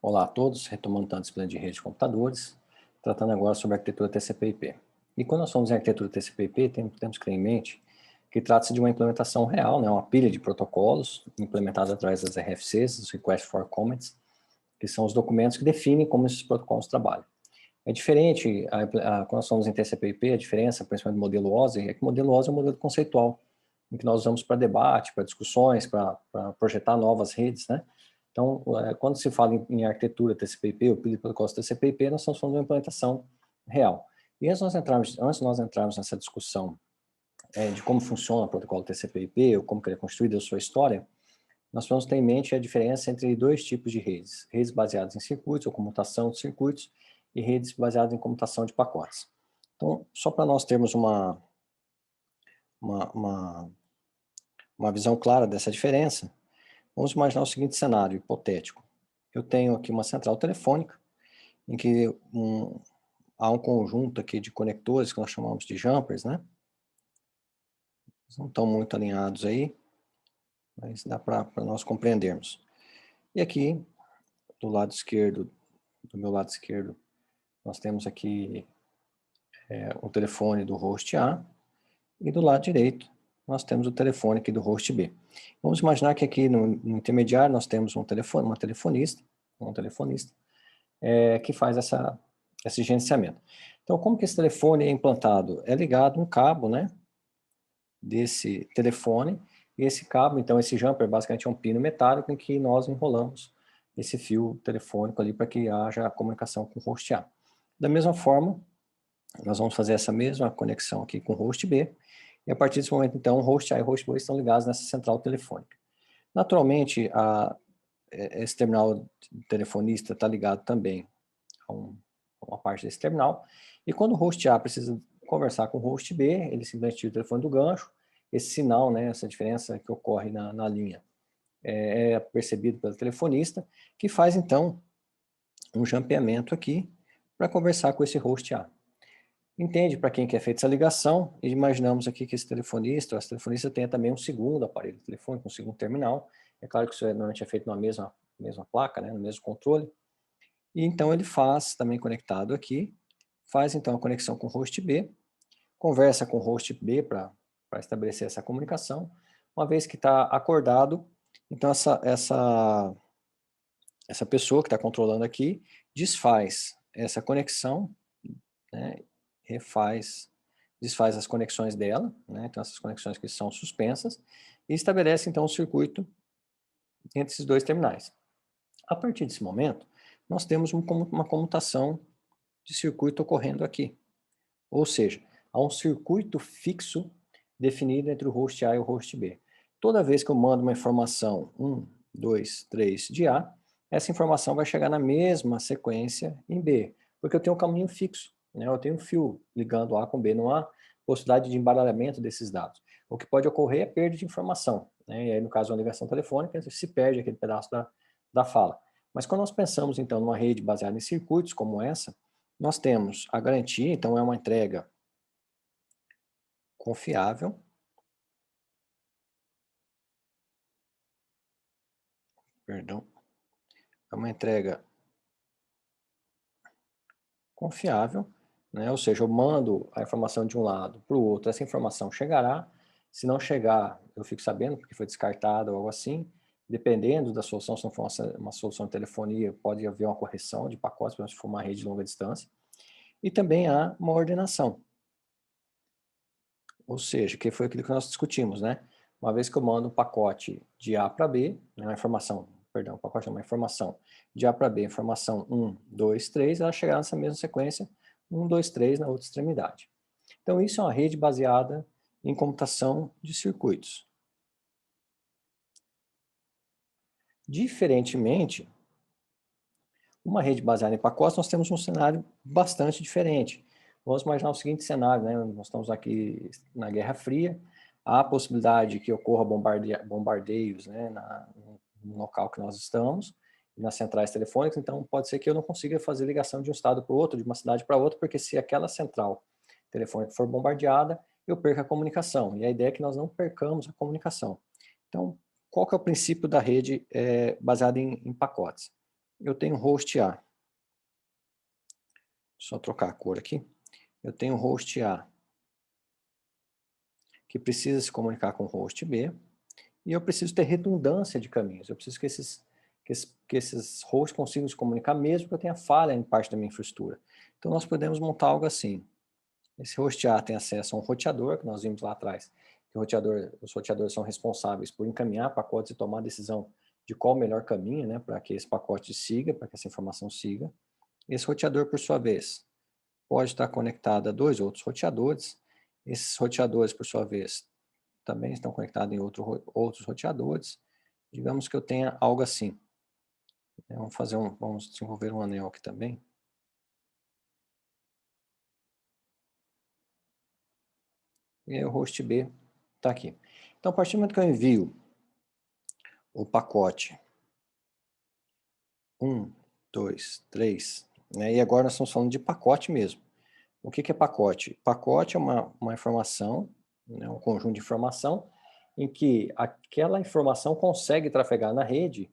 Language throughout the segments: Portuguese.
Olá a todos, retomando então a disciplina de rede de computadores, tratando agora sobre a arquitetura TCP/IP. E quando nós falamos em arquitetura TCP/IP, temos que ter em mente que trata-se de uma implementação real, né, uma pilha de protocolos implementados através das RFCs, os Request for Comments, que são os documentos que definem como esses protocolos trabalham. É diferente, quando nós falamos em TCP/IP, a diferença, principalmente do modelo OSI, é que o modelo OSI é um modelo conceitual, em que nós usamos para debate, para discussões, para projetar novas redes, né? Então, quando se fala em arquitetura TCP/IP, ou pilha de protocolos TCP/IP, nós estamos falando de uma implementação real. E antes de nós entrarmos nessa discussão de como funciona o protocolo TCP/IP, ou como que ele é construído, a sua história, nós vamos ter em mente a diferença entre dois tipos de redes. Redes baseadas em circuitos, ou comutação de circuitos, e redes baseadas em comutação de pacotes. Então, só para nós termos uma, uma, uma visão clara dessa diferença, vamos imaginar o seguinte cenário hipotético. Eu tenho aqui uma central telefônica, em que há um conjunto aqui de conectores que nós chamamos de jumpers, né? Eles não estão muito alinhados aí, mas dá para nós compreendermos. E aqui, do lado esquerdo, do meu lado esquerdo, nós temos aqui o telefone do host A, e do lado direito, nós temos o telefone aqui do host B. Vamos imaginar que aqui no intermediário nós temos um telefonista, que faz esse gerenciamento. Então, como que esse telefone é implantado? É ligado um cabo, né, desse telefone, e esse cabo, então esse jumper basicamente é um pino metálico em que nós enrolamos esse fio telefônico ali para que haja a comunicação com o host A. Da mesma forma, nós vamos fazer essa mesma conexão aqui com o host B, e a partir desse momento, então, o host A e o host B estão ligados nessa central telefônica. Naturalmente, esse terminal telefonista está ligado também a uma parte desse terminal, e quando o host A precisa conversar com o host B, ele simplesmente tira o telefone do gancho, esse sinal, né, essa diferença que ocorre na linha, é percebido pelo telefonista, que faz, então, um jampeamento aqui para conversar com esse host A. Entende para quem que é feita essa ligação, e imaginamos aqui que esse telefonista, ou essa telefonista tenha também um segundo aparelho telefônico, um segundo terminal. É claro que isso normalmente é feito na mesma placa, né, no mesmo controle. E então ele faz, também conectado aqui, faz então a conexão com o host B, conversa com o host B para estabelecer essa comunicação. Uma vez que está acordado, então essa pessoa que está controlando aqui desfaz essa conexão, né, desfaz as conexões dela, né, então essas conexões que são suspensas, e estabelece então um circuito entre esses dois terminais. A partir desse momento, nós temos uma comutação de circuito ocorrendo aqui. Ou seja, há um circuito fixo definido entre o host A e o host B. Toda vez que eu mando uma informação 1, 2, 3 de A, essa informação vai chegar na mesma sequência em B, porque eu tenho um caminho fixo, né? Eu tenho um fio ligando A com B, não há possibilidade de embaralhamento desses dados. O que pode ocorrer é perda de informação, né? E aí, no caso de uma ligação telefônica, se perde aquele pedaço da fala. Mas quando nós pensamos, então, numa rede baseada em circuitos como essa, nós temos a garantia, então é uma entrega confiável, perdão, é uma entrega confiável, né? Ou seja, eu mando a informação de um lado para o outro, essa informação chegará, se não chegar, eu fico sabendo porque foi descartada ou algo assim, dependendo da solução, se não for uma solução de telefonia, pode haver uma correção de pacotes, se for uma rede de longa distância, e também há uma ordenação, ou seja, que foi aquilo que nós discutimos, né? Uma vez que eu mando um pacote de A para B, né, uma informação, perdão, um pacote é uma informação de A para B, informação 1, 2, 3, ela chegará nessa mesma sequência, 1, 2, 3 na outra extremidade. Então, isso é uma rede baseada em computação de circuitos. Diferentemente, uma rede baseada em pacotes, nós temos um cenário bastante diferente. Vamos imaginar o seguinte cenário, né? Nós estamos aqui na Guerra Fria, há a possibilidade que ocorra bombardeios, né, no local que nós estamos, nas centrais telefônicas, então pode ser que eu não consiga fazer ligação de um estado para o outro, de uma cidade para outra, porque se aquela central telefônica for bombardeada, eu perco a comunicação, e a ideia é que nós não percamos a comunicação. Então, qual que é o princípio da rede baseada em pacotes? eu tenho host A. Só trocar a cor aqui. Eu tenho host A, que precisa se comunicar com o host B, e eu preciso ter redundância de caminhos. Eu preciso que esses hosts consigam se comunicar mesmo que eu tenha falha em parte da minha infraestrutura. Então, nós podemos montar algo assim. Esse host A tem acesso a um roteador, que nós vimos lá atrás, que os roteadores são responsáveis por encaminhar pacotes e tomar a decisão de qual o melhor caminho, né, para que esse pacote siga, para que essa informação siga. Esse roteador, por sua vez, pode estar conectado a 2 outros roteadores. Esses roteadores, por sua vez, também estão conectados em outros roteadores. Digamos que eu tenha algo assim. Vamos desenvolver um anel aqui também. E aí o host B está aqui. Então, a partir do momento que eu envio o pacote 1, 2, 3, né, e agora nós estamos falando de pacote mesmo. O que é pacote? Pacote é uma informação, né, um conjunto de informação, em que aquela informação consegue trafegar na rede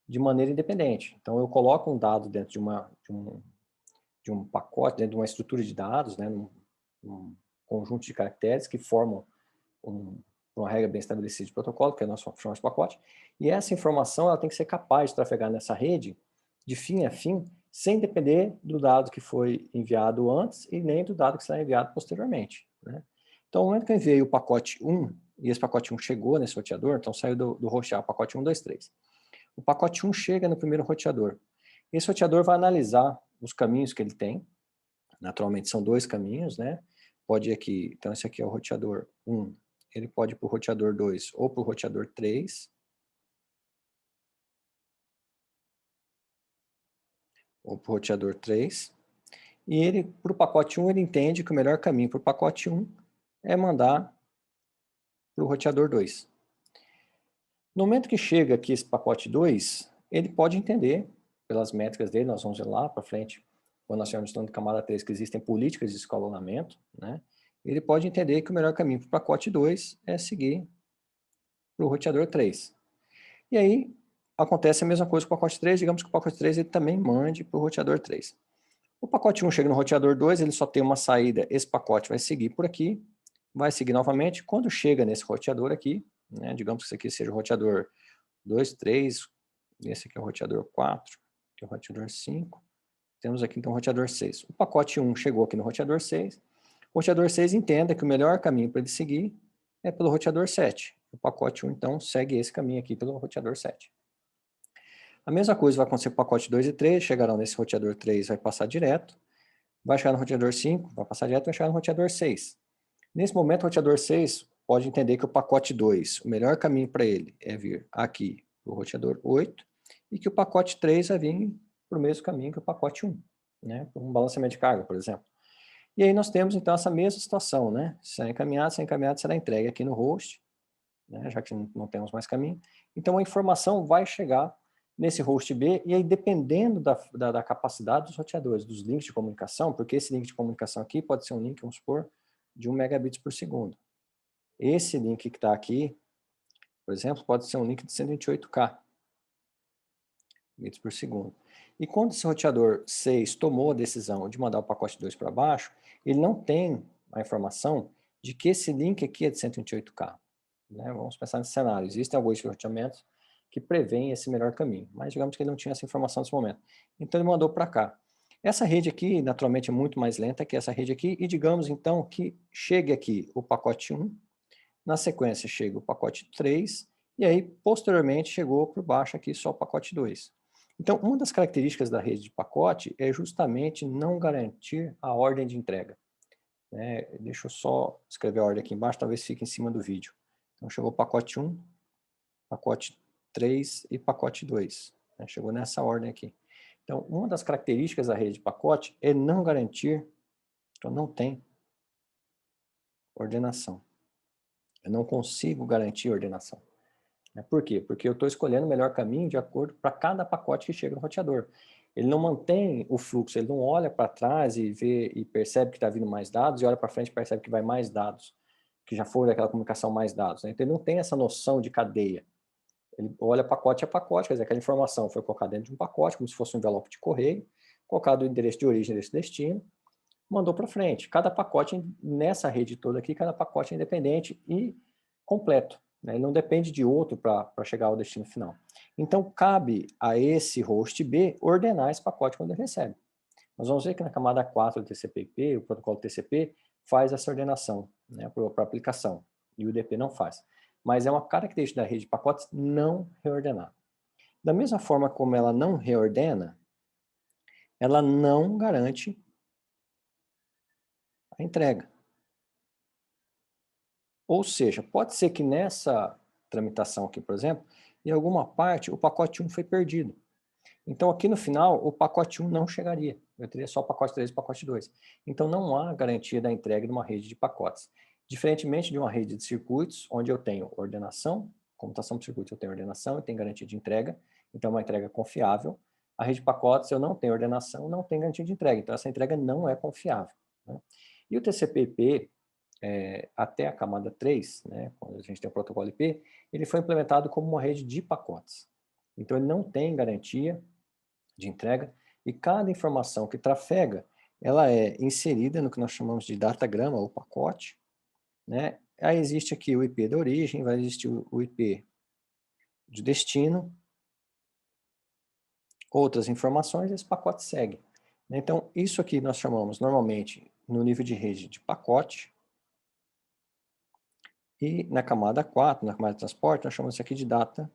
de maneira independente. Então, eu coloco um dado dentro de um pacote, dentro de uma estrutura de dados, né, num conjunto de caracteres que formam uma regra bem estabelecida de protocolo, que é o nosso chamamos de pacote, e essa informação ela tem que ser capaz de trafegar nessa rede de fim a fim, sem depender do dado que foi enviado antes e nem do dado que será enviado posteriormente, né? Então, no momento que eu enviei o pacote 1, e esse pacote 1 chegou nesse roteador, então saiu do rotear o pacote 1, 2, 3. O pacote 1 chega no primeiro roteador. Esse roteador vai analisar os caminhos que ele tem, naturalmente são 2 caminhos, né? Pode ir aqui, então esse aqui é o roteador 1, ele pode ir para o roteador 2 ou para o roteador 3, ou para o roteador 3, e ele, para o pacote 1, ele entende que o melhor caminho para o pacote 1 é mandar para o roteador 2. No momento que chega aqui esse pacote 2, ele pode entender, pelas métricas dele, nós vamos ver lá para frente, quando nós estivermos estudando camada 3, que existem políticas de escalonamento, né? Ele pode entender que o melhor caminho para o pacote 2 é seguir para o roteador 3. E aí, acontece a mesma coisa com o pacote 3, digamos que o pacote 3 ele também mande para o roteador 3. O pacote 1 chega no roteador 2, ele só tem uma saída, esse pacote vai seguir por aqui, vai seguir novamente, quando chega nesse roteador aqui, né, digamos que esse aqui seja o roteador 2, 3, esse aqui é o roteador 4, aqui é o roteador 5, temos aqui então o roteador 6. O pacote 1 chegou aqui no roteador 6, o roteador 6 entenda que o melhor caminho para ele seguir é pelo roteador 7. O pacote 1 então segue esse caminho aqui pelo roteador 7. A mesma coisa vai acontecer com o pacote 2 e 3, chegarão nesse roteador 3, vai passar direto, vai chegar no roteador 5, vai passar direto, vai chegar no roteador 6. Nesse momento, o roteador 6 pode entender que o pacote 2, o melhor caminho para ele é vir aqui para o roteador 8, e que o pacote 3 vai vir para o mesmo caminho que o pacote 1, né, por um balanceamento de carga, por exemplo. E aí nós temos, então, essa mesma situação, né, será encaminhado, será entregue aqui no host, né, já que não temos mais caminho. Então, a informação vai chegar nesse host B, e aí dependendo da capacidade dos roteadores, dos links de comunicação, porque esse link de comunicação aqui pode ser um link, vamos supor, de 1 megabits por segundo. Esse link que está aqui, por exemplo, pode ser um link de 128K bits por segundo. E quando esse roteador 6 tomou a decisão de mandar o pacote 2 para baixo, ele não tem a informação de que esse link aqui é de 128K. Né? Vamos pensar nesse cenário. Existem alguns roteamentos que prevêem esse melhor caminho, mas digamos que ele não tinha essa informação nesse momento. Então ele mandou para cá. Essa rede aqui, naturalmente, é muito mais lenta que essa rede aqui, e digamos então que chegue aqui o pacote 1, na sequência chega o pacote 3, e aí posteriormente chegou por baixo aqui só o pacote 2. Então, uma das características da rede de pacote é justamente não garantir a ordem de entrega. Né? Deixa eu só escrever a ordem aqui embaixo, talvez fique em cima do vídeo. Então, chegou o pacote 1, pacote 3 e pacote 2. Né? Chegou nessa ordem aqui. Então, uma das características da rede de pacote é não garantir, então não tem ordenação. Eu não consigo garantir ordenação. Por quê? Porque eu estou escolhendo o melhor caminho de acordo para cada pacote que chega no roteador. Ele não mantém o fluxo, ele não olha para trás e vê e percebe que está vindo mais dados, e olha para frente e percebe que vai mais dados, que já foi daquela comunicação mais dados. Né? Então ele não tem essa noção de cadeia. Ele olha pacote a pacote, quer dizer, aquela informação foi colocada dentro de um pacote, como se fosse um envelope de correio, colocado o endereço de origem desse destino, mandou para frente. Cada pacote, nessa rede toda aqui, cada pacote é independente e completo, né? Ele não depende de outro para chegar ao destino final. Então, cabe a esse host B ordenar esse pacote quando ele recebe. Nós vamos ver que na camada 4 do TCP/IP, o protocolo TCP faz essa ordenação, né, para a aplicação, e o UDP não faz. Mas é uma característica da rede de pacotes não reordenar. Da mesma forma como ela não reordena, ela não garante a entrega. Ou seja, pode ser que nessa tramitação aqui, por exemplo, em alguma parte o pacote 1 foi perdido. Então aqui no final o pacote 1 não chegaria. Eu teria só o pacote 3 e o pacote 2. Então não há garantia da entrega de uma rede de pacotes. Diferentemente de uma rede de circuitos, onde eu tenho ordenação, computação por circuito, eu tenho ordenação e tenho garantia de entrega, então é uma entrega confiável. A rede de pacotes eu não tenho ordenação, não tenho garantia de entrega, então essa entrega não é confiável, né? E o TCP/IP, até a camada 3, né, quando a gente tem o protocolo IP, ele foi implementado como uma rede de pacotes. Então ele não tem garantia de entrega e cada informação que trafega, ela é inserida no que nós chamamos de datagrama ou pacote, né? Aí existe aqui o IP da origem, vai existir o IP de destino, outras informações, e esse pacote segue. Então isso aqui nós chamamos normalmente no nível de rede de pacote. E na camada 4, na camada de transporte, nós chamamos isso aqui de datagrama.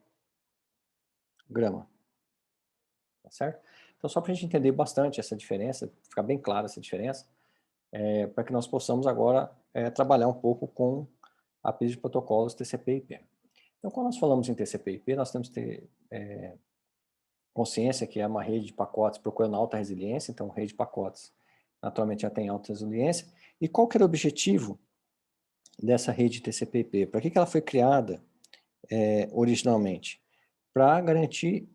Tá certo? Então, só para a gente entender bastante essa diferença, ficar bem clara essa diferença, para que nós possamos agora trabalhar um pouco com a pilha de protocolos TCP/IP. Então, quando nós falamos em TCP/IP, nós temos que ter consciência que é uma rede de pacotes procurando alta resiliência, então rede de pacotes naturalmente já tem alta resiliência. E qual que era o objetivo dessa rede TCP/IP? Para que ela foi criada originalmente? Para garantir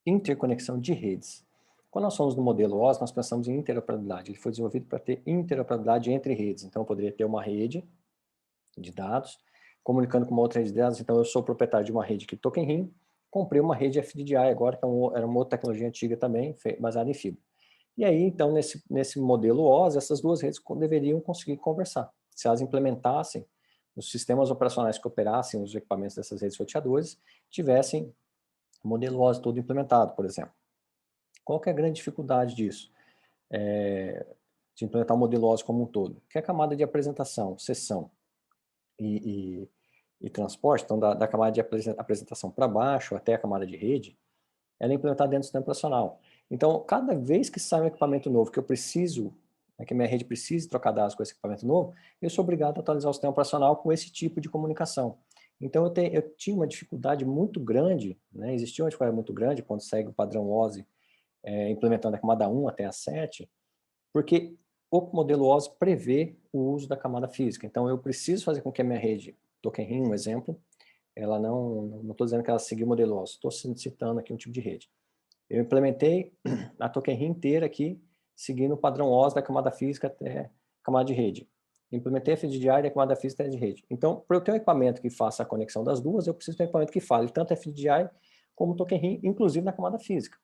interconexão de redes. Quando nós somos no modelo OS, nós pensamos em interoperabilidade. Ele foi desenvolvido para ter interoperabilidade entre redes. Então, eu poderia ter uma rede de dados comunicando com uma outra rede de dados. Então, eu sou proprietário de uma rede que Token Ring, comprei uma rede FDDI agora, que era uma outra tecnologia antiga também, baseada em fibra. E aí, então, nesse modelo OS, essas duas redes deveriam conseguir conversar. Se elas implementassem os sistemas operacionais que operassem os equipamentos dessas redes roteadoras, tivessem o modelo OS todo implementado, por exemplo. Qual que é a grande dificuldade disso? De implementar o modelo OS como um todo? Que é a camada de apresentação, sessão e transporte, então da camada de apresentação para baixo até a camada de rede, ela é implementada dentro do sistema operacional. Então, cada vez que sai um equipamento novo que eu preciso, que a minha rede precise trocar dados com esse equipamento novo, eu sou obrigado a atualizar o sistema operacional com esse tipo de comunicação. Então, eu tinha uma dificuldade muito grande, né? Existia uma dificuldade muito grande quando segue o padrão OSI, implementando a camada 1 até a 7, porque o modelo OSI prevê o uso da camada física. Então, eu preciso fazer com que a minha rede, Token Ring, um exemplo, ela não estou dizendo que ela seguiu o modelo OSI, estou citando aqui um tipo de rede. Eu implementei a Token Ring inteira aqui, seguindo o padrão OSI da camada física até a camada de rede. Implementei a FDDI da camada física até de rede. Então, para eu ter um equipamento que faça a conexão das duas, eu preciso ter um equipamento que fale tanto FDDI como Token Ring, inclusive na camada física.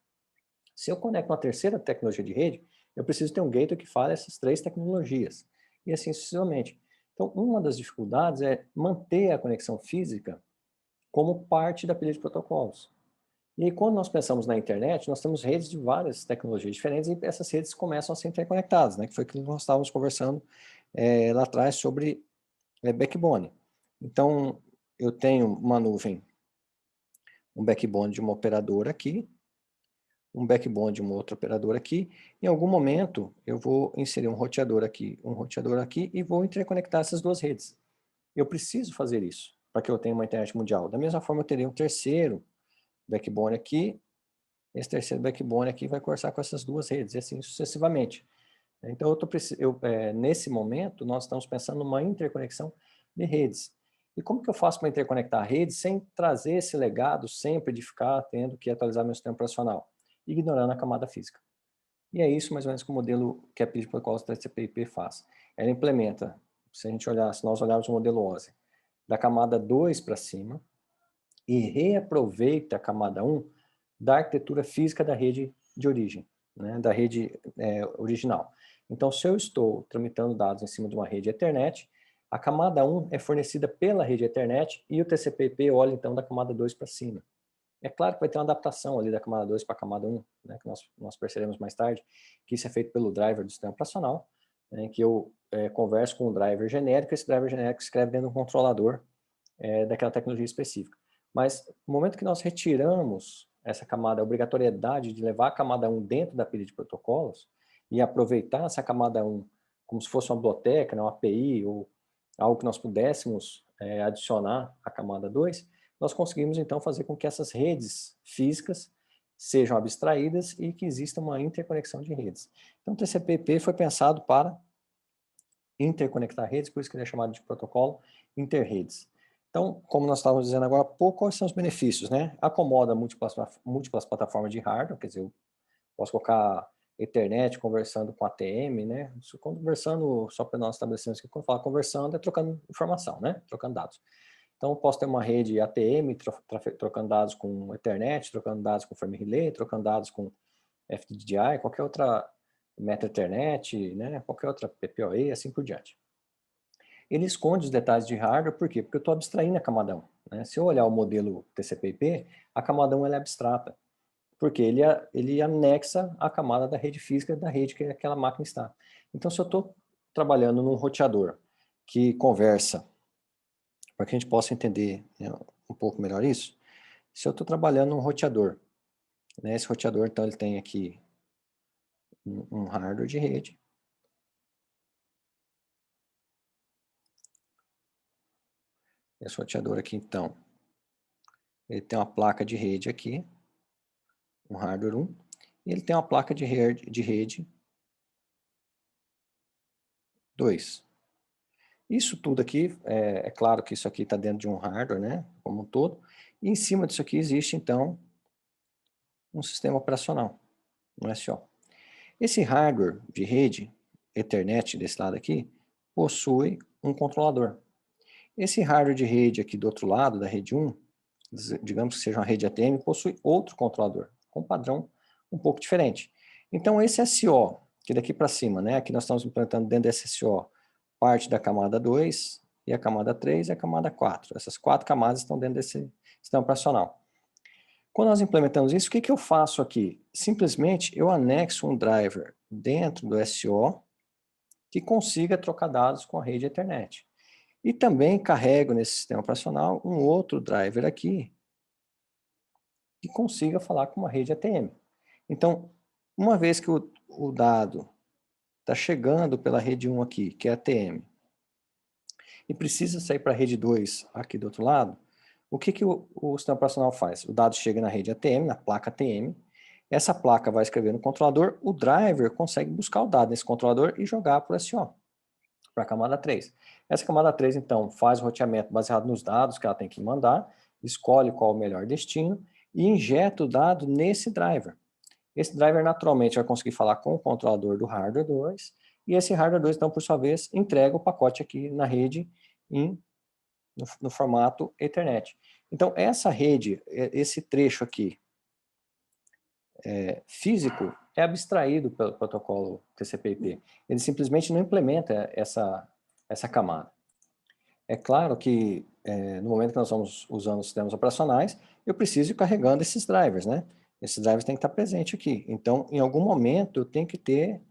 Se eu conecto uma terceira tecnologia de rede, eu preciso ter um gateway que fale essas três tecnologias, e assim sucessivamente. Então, uma das dificuldades é manter a conexão física como parte da pilha de protocolos. E aí, quando nós pensamos na internet, nós temos redes de várias tecnologias diferentes e essas redes começam a ser interconectadas, né? Que foi o que nós estávamos conversando lá atrás sobre backbone. Então, eu tenho uma nuvem, um backbone de uma operadora aqui, um backbone de uma outra operadora aqui. Em algum momento, eu vou inserir um roteador aqui e vou interconectar essas duas redes. Eu preciso fazer isso para que eu tenha uma internet mundial. Da mesma forma, eu teria um terceiro backbone aqui. Esse terceiro backbone aqui vai conversar com essas duas redes, e assim sucessivamente. Então, nesse momento, nós estamos pensando numa interconexão de redes. E como que eu faço para interconectar redes sem trazer esse legado sempre de ficar tendo que atualizar meu sistema operacional? Ignorando a camada física. E é isso mais ou menos que o modelo que a pilha de protocolos da TCP/IP faz. Ela implementa, se nós olharmos o modelo OSI, da camada 2 para cima, e reaproveita a camada 1 da arquitetura física da rede de origem, né, da rede original. Então, se eu estou tramitando dados em cima de uma rede Ethernet, a camada 1 é fornecida pela rede Ethernet e o TCP/IP olha então da camada 2 para cima. É claro que vai ter uma adaptação ali da camada 2 para a camada 1, né, que nós perceberemos mais tarde, que isso é feito pelo driver do sistema operacional, né, que eu converso com um driver genérico, esse driver genérico escreve dentro de um controlador daquela tecnologia específica. Mas no momento que nós retiramos essa camada, a obrigatoriedade de levar a camada 1 dentro da pilha de protocolos e aproveitar essa camada 1 como se fosse uma biblioteca, né, uma API ou algo que nós pudéssemos adicionar à camada 2, nós conseguimos então fazer com que essas redes físicas sejam abstraídas e que exista uma interconexão de redes. Então o TCP/IP foi pensado para interconectar redes, por isso que ele é chamado de protocolo interredes. Então, como nós estávamos dizendo agora há pouco, quais são os benefícios, né? Acomoda múltiplas plataformas de hardware, quer dizer, eu posso colocar Ethernet conversando com ATM, né? Isso conversando, só para nós estabelecermos que quando fala conversando é trocando informação, né? Trocando dados. Então, eu posso ter uma rede ATM trocando dados com Ethernet, trocando dados com Frame Relay, trocando dados com FDDI, qualquer outra Meta Ethernet, né? Qualquer outra PPoE, assim por diante. Ele esconde os detalhes de hardware, por quê? Porque eu estou abstraindo a camada 1. Né? Se eu olhar o modelo TCP/IP, a camada 1 ela é abstrata, porque ele anexa a camada da rede física da rede que aquela máquina está. Então, se eu estou trabalhando num roteador que conversa, para que a gente possa entender, né, um pouco melhor isso, se eu estou trabalhando num roteador, né, esse roteador, então, ele tem aqui um hardware de rede, esse roteador aqui, então, ele tem uma placa de rede aqui, um hardware 1, e ele tem uma placa de rede 2. Isso tudo aqui, é claro que isso aqui está dentro de um hardware, né, como um todo, e em cima disso aqui existe, então, um sistema operacional, um SO. Esse hardware de rede, Ethernet desse lado aqui, possui um controlador. Esse hardware de rede aqui do outro lado, da rede 1, digamos que seja uma rede ATM, possui outro controlador, com um padrão um pouco diferente. Então esse SO, que daqui para cima, né, aqui nós estamos implantando dentro desse SO, parte da camada 2, e a camada 3 e a camada 4. Essas 4 camadas estão dentro desse sistema operacional. Quando nós implementamos isso, o que eu faço aqui? Simplesmente eu anexo um driver dentro do SO que consiga trocar dados com a rede Ethernet. E também carrego nesse sistema operacional um outro driver aqui que consiga falar com uma rede ATM. Então, uma vez que o dado está chegando pela rede 1 aqui, que é a ATM, e precisa sair para a rede 2 aqui do outro lado, o que o sistema operacional faz? O dado chega na rede ATM, na placa ATM, essa placa vai escrever no controlador, o driver consegue buscar o dado nesse controlador e jogar para o SO, para a camada 3. Essa camada 3, então, faz o roteamento baseado nos dados que ela tem que mandar, escolhe qual o melhor destino e injeta o dado nesse driver. Esse driver naturalmente vai conseguir falar com o controlador do hardware 2, e esse hardware 2, então, por sua vez, entrega o pacote aqui na rede no formato Ethernet. Então, essa rede, esse trecho aqui físico, é abstraído pelo protocolo TCP/IP. Ele simplesmente não implementa essa camada. É claro que no momento que nós vamos usando os sistemas operacionais, eu preciso ir carregando esses drivers, né? Esses drivers têm que estar presentes aqui. Então, em algum momento, eu tenho que ter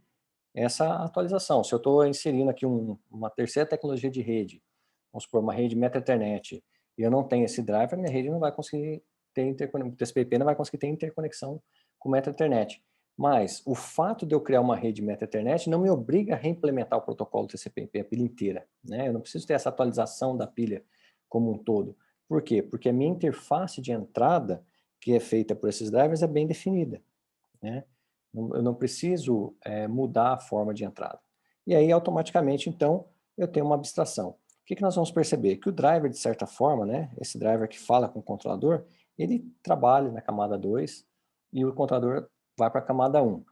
essa atualização. Se eu estou inserindo aqui uma terceira tecnologia de rede, vamos supor, uma rede Meta Ethernet, e eu não tenho esse driver, minha rede não vai conseguir ter interconexão, o TCP/IP não vai conseguir ter interconexão com o Meta Ethernet. Mas o fato de eu criar uma rede Meta Ethernet não me obriga a reimplementar o protocolo TCP/IP, a pilha inteira, né? Eu não preciso ter essa atualização da pilha como um todo. Por quê? Porque a minha interface de entrada, que é feita por esses drivers, é bem definida, né? Eu não preciso mudar a forma de entrada. E aí, automaticamente, então, eu tenho uma abstração. O que nós vamos perceber? Que o driver, de certa forma, né, esse driver que fala com o controlador, ele trabalha na camada 2 e o controlador vai para a camada 1.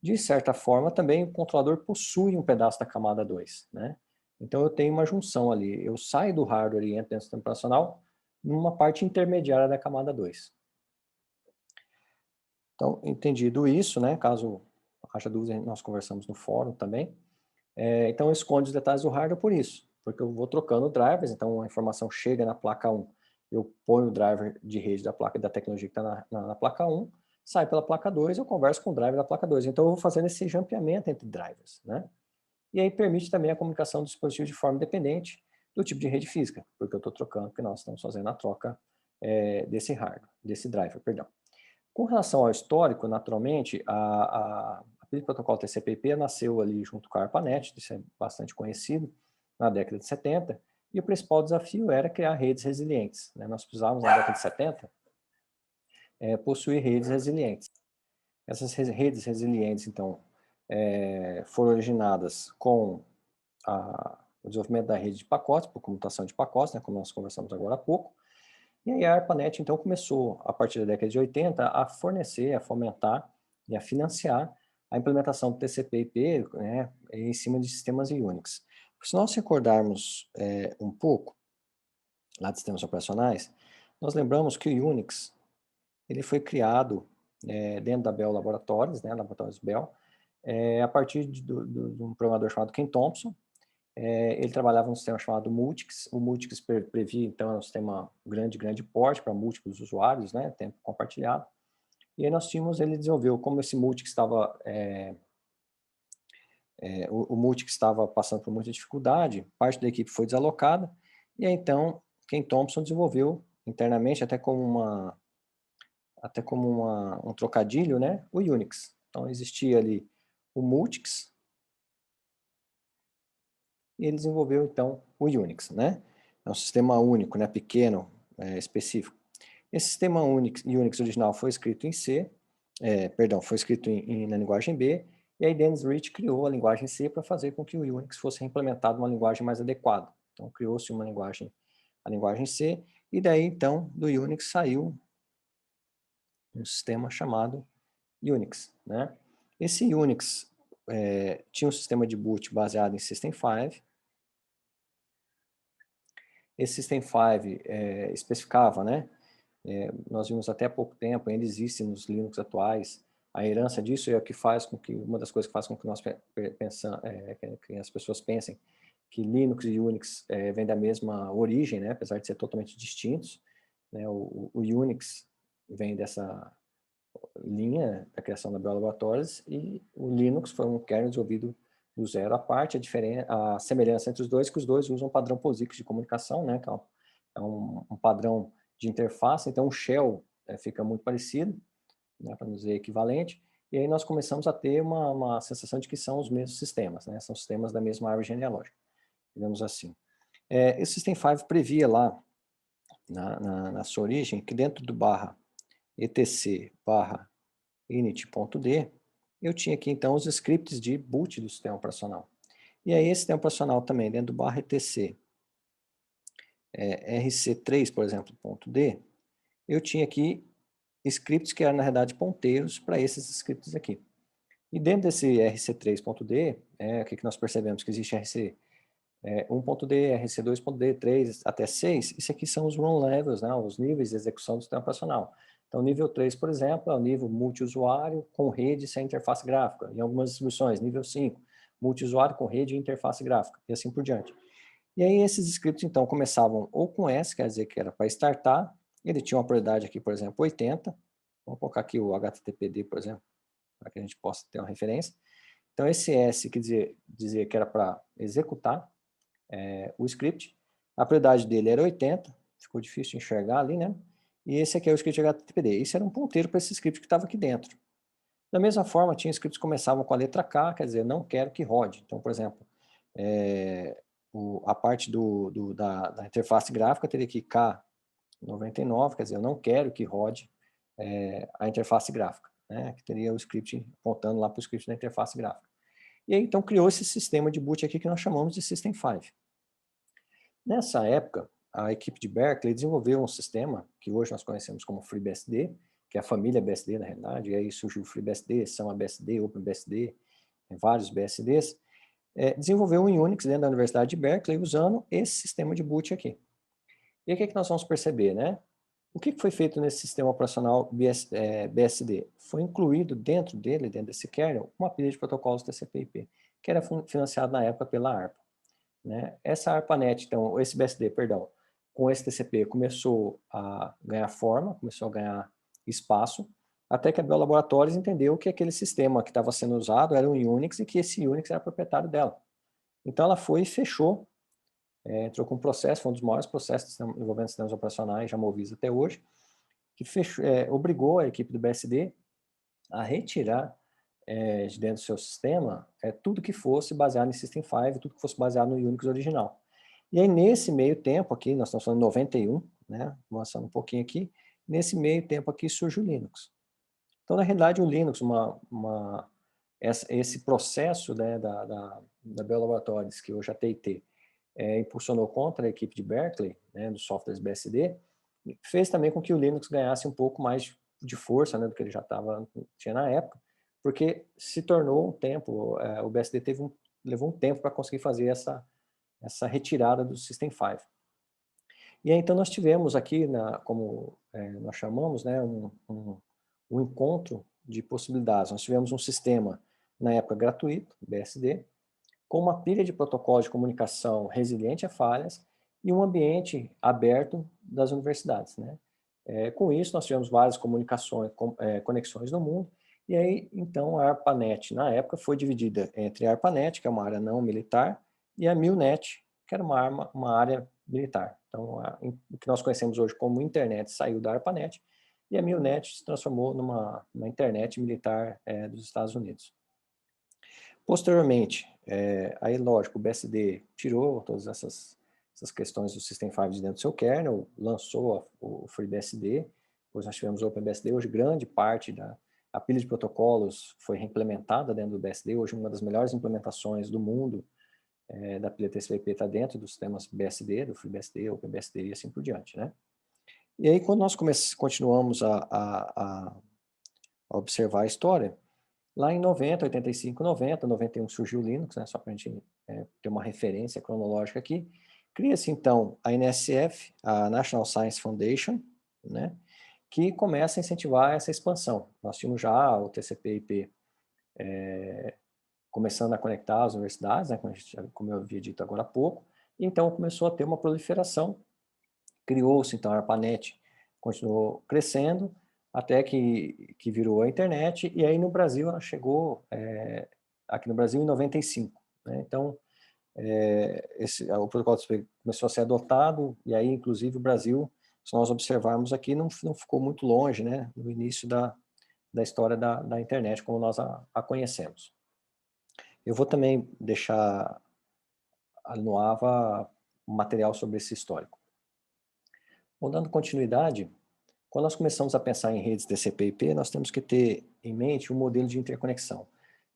De certa forma, também o controlador possui um pedaço da camada 2, né? Então, eu tenho uma junção ali. Eu saio do hardware e entro dentro do sistema operacional, numa parte intermediária da camada 2. Então, entendido isso, né, caso haja dúvida, nós conversamos no fórum também. Então, eu escondo os detalhes do hardware por isso, porque eu vou trocando drivers, então a informação chega na placa 1, eu ponho o driver de rede da placa da tecnologia que está na placa 1, sai pela placa 2, eu converso com o driver da placa 2. Então, eu vou fazendo esse jampeamento entre drivers, né? E aí permite também a comunicação do dispositivo de forma independente do tipo de rede física, porque eu estou trocando, porque nós estamos fazendo a troca desse hardware, desse driver, perdão. Com relação ao histórico, naturalmente, a API protocolo TCP/IP nasceu ali junto com a ARPANET, isso é bastante conhecido, na década de 70, e o principal desafio era criar redes resilientes, né? Nós precisávamos, na década de 70, possuir redes resilientes. Essas redes resilientes, então, foram originadas com o desenvolvimento da rede de pacotes, por comutação de pacotes, né, como nós conversamos agora há pouco. E aí a ARPANET, então, começou, a partir da década de 80, a fornecer, a fomentar e a financiar a implementação do TCP/IP, né, em cima de sistemas Unix. Se nós recordarmos um pouco lá de sistemas operacionais, nós lembramos que o Unix ele foi criado dentro da Bell Laboratories, né, Laboratórios Bell, a partir de um programador chamado Ken Thompson. Ele trabalhava num sistema chamado Multics. O Multics previa, então, um sistema grande porte para múltiplos usuários, né, tempo compartilhado. E aí ele desenvolveu, como esse Multics estava, o Multics estava passando por muita dificuldade, parte da equipe foi desalocada, e aí, então, Ken Thompson desenvolveu internamente, até como um trocadilho, né, o Unix. Então, existia ali o Multics, e ele desenvolveu, então, o Unix, né? É um sistema único, né, pequeno, específico. Esse sistema Unix original foi escrito em C, foi escrito na linguagem B, e aí Dennis Rich criou a linguagem C para fazer com que o Unix fosse implementado uma linguagem mais adequada. Então, criou-se a linguagem C, e daí, então, do Unix saiu um sistema chamado Unix, né? Esse Unix tinha um sistema de boot baseado em System 5. Esse System 5 especificava, né? Nós vimos até há pouco tempo, ainda existe nos Linux atuais, a herança disso é o que faz com que, uma das coisas que faz com que nós pensamos, que as pessoas pensem que Linux e Unix vêm da mesma origem, né? Apesar de ser totalmente distintos, né? O Unix vem dessa linha da criação da Bell Laboratories, e o Linux foi um kernel desenvolvido do zero à parte. A semelhança entre os dois é que os dois usam o padrão POSIX de comunicação, né, que é um padrão de interface, então o shell fica muito parecido, né, para não dizer equivalente, e aí nós começamos a ter uma sensação de que são os mesmos sistemas, né, são sistemas da mesma árvore genealógica, digamos assim. Esse System 5 previa lá, na sua origem, que dentro do barra etc barra init.d, eu tinha aqui então os scripts de boot do sistema operacional. E aí esse sistema operacional também, dentro do barra etc, rc3, por exemplo, .d, eu tinha aqui scripts que eram, na realidade, ponteiros para esses scripts aqui. E dentro desse rc3.d, o que nós percebemos? Que existe rc 1.d, rc2.d, 3 até 6, isso aqui são os run levels, né, os níveis de execução do sistema operacional. Então, nível 3, por exemplo, é o nível multiusuário com rede sem interface gráfica. Em algumas distribuições, nível 5, multiusuário com rede e interface gráfica, e assim por diante. E aí, esses scripts, então, começavam ou com S, quer dizer que era para startar, ele tinha uma prioridade aqui, por exemplo, 80, vamos colocar aqui o HTTPD, por exemplo, para que a gente possa ter uma referência. Então, esse S que dizia que era para executar o script, a prioridade dele era 80, ficou difícil de enxergar ali, né? E esse aqui é o script HTTPD. Isso era um ponteiro para esse script que estava aqui dentro. Da mesma forma, tinha scripts que começavam com a letra K, quer dizer, não quero que rode. Então, por exemplo, a parte da interface gráfica teria que K99, quer dizer, eu não quero que rode a interface gráfica, né? Que teria o script apontando lá para o script da interface gráfica. E aí, então, criou esse sistema de boot aqui que nós chamamos de System 5. Nessa época, a equipe de Berkeley desenvolveu um sistema que hoje nós conhecemos como FreeBSD, que é a família BSD, na realidade, e aí surgiu o FreeBSD, SamaBSD, OpenBSD, vários BSDs, desenvolveu um Unix dentro da Universidade de Berkeley usando esse sistema de boot aqui. E aí, o que nós vamos perceber, né? O que foi feito nesse sistema operacional BSD? Foi incluído dentro dele, dentro desse kernel, uma pilha de protocolos TCP/IP, que era financiado na época pela ARPA. Né? Essa ARPANET, então, esse BSD, perdão, com esse TCP começou a ganhar forma, começou a ganhar espaço, até que a Bell Laboratories entendeu que aquele sistema que estava sendo usado era um Unix e que esse Unix era proprietário dela. Então ela foi e fechou, entrou com um processo, foi um dos maiores processos envolvendo sistemas operacionais já movidos até hoje, que fechou, obrigou a equipe do BSD a retirar de dentro do seu sistema tudo que fosse baseado em System 5, tudo que fosse baseado no Unix original. E aí, nesse meio tempo aqui, nós estamos falando de 91, né, avançando um pouquinho aqui, nesse meio tempo aqui surge o Linux. Então, na realidade, o Linux, esse processo, né, da Bell Laboratories, que hoje é a TIT, impulsionou contra a equipe de Berkeley, né, dos softwares BSD, fez também com que o Linux ganhasse um pouco mais de força, né, do que ele já tinha na época, porque se tornou um tempo, o BSD levou um tempo para conseguir fazer essa retirada do System 5. E aí, então, nós tivemos aqui, como nós chamamos, né, um encontro de possibilidades. Nós tivemos um sistema, na época, gratuito, BSD, com uma pilha de protocolos de comunicação resiliente a falhas e um ambiente aberto das universidades, né? Com isso, nós tivemos várias conexões no mundo, e aí, então, a ARPANET, na época, foi dividida entre a ARPANET, que é uma área não militar, e a MILNET, que era uma área militar. Então, o que nós conhecemos hoje como internet saiu da ARPANET, e a MILNET se transformou numa internet militar dos Estados Unidos. Posteriormente, aí lógico, o BSD tirou todas essas questões do System 5 de dentro do seu kernel, lançou o FreeBSD, depois nós tivemos o OpenBSD, hoje grande parte a pilha de protocolos foi reimplementada dentro do BSD, hoje uma das melhores implementações do mundo da pilha TCP/IP está dentro dos sistemas BSD, do FreeBSD, OpenBSD e assim por diante, né? E aí quando nós continuamos a observar a história, lá em 90, 85, 90, 91 surgiu o Linux, né, só para a gente ter uma referência cronológica aqui. Cria-se, então, a NSF, a National Science Foundation, né, que começa a incentivar essa expansão. Nós tínhamos já o TCP/IP começando a conectar as universidades, né, como eu havia dito agora há pouco, e então começou a ter uma proliferação. Criou-se, então, a ARPANET, continuou crescendo, até que virou a internet, e aí no Brasil ela chegou, aqui no Brasil, em 95. Né? Então, o protocolo TCP começou a ser adotado, e aí, inclusive, o Brasil, se nós observarmos aqui, não ficou muito longe, né, no início da história da internet, como nós a conhecemos. Eu vou também deixar no AVA um material sobre esse histórico. Bom, dando continuidade, quando nós começamos a pensar em redes TCP/IP, nós temos que ter em mente um modelo de interconexão.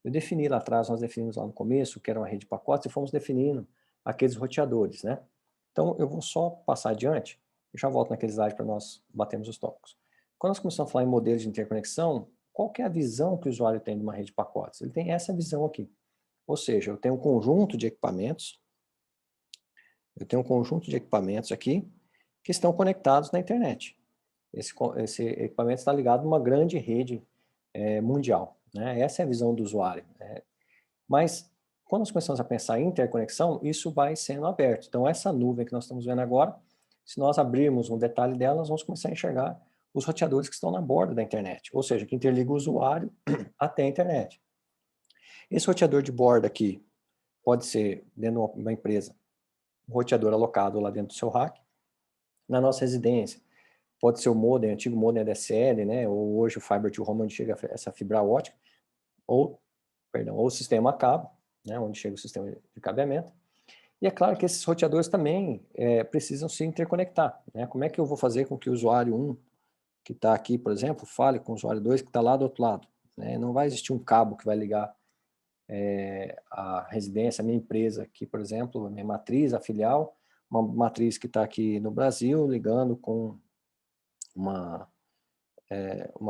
Eu defini lá atrás, nós definimos lá no começo, que era uma rede de pacotes, e fomos definindo aqueles roteadores, né? Então, eu vou só passar adiante, e já volto naquele slide para nós batermos os tópicos. Quando nós começamos a falar em modelos de interconexão, qual que é a visão que o usuário tem de uma rede de pacotes? Ele tem essa visão aqui. Ou seja, eu tenho um conjunto de equipamentos, aqui, que estão conectados na internet. Esse equipamento está ligado a uma grande rede mundial. Né? Essa é a visão do usuário. Mas, quando nós começamos a pensar em interconexão, isso vai sendo aberto. Então, essa nuvem que nós estamos vendo agora, se nós abrirmos um detalhe dela, nós vamos começar a enxergar os roteadores que estão na borda da internet, ou seja, que interliga o usuário até a internet. Esse roteador de borda aqui pode ser, dentro de uma empresa, um roteador alocado lá dentro do seu rack. Na nossa residência, pode ser o modem, antigo modem ADSL, né, ou hoje o Fiber to Home, onde chega essa fibra ótica, ou o sistema a cabo, né, onde chega o sistema de cabeamento. E é claro que esses roteadores também precisam se interconectar. Né? Como é que eu vou fazer com que o usuário 1, que está aqui, por exemplo, fale com o usuário 2, que está lá do outro lado? Né? Não vai existir um cabo que vai ligar a residência, a minha empresa aqui, por exemplo, a minha matriz, a filial, uma matriz que está aqui no Brasil, ligando com uma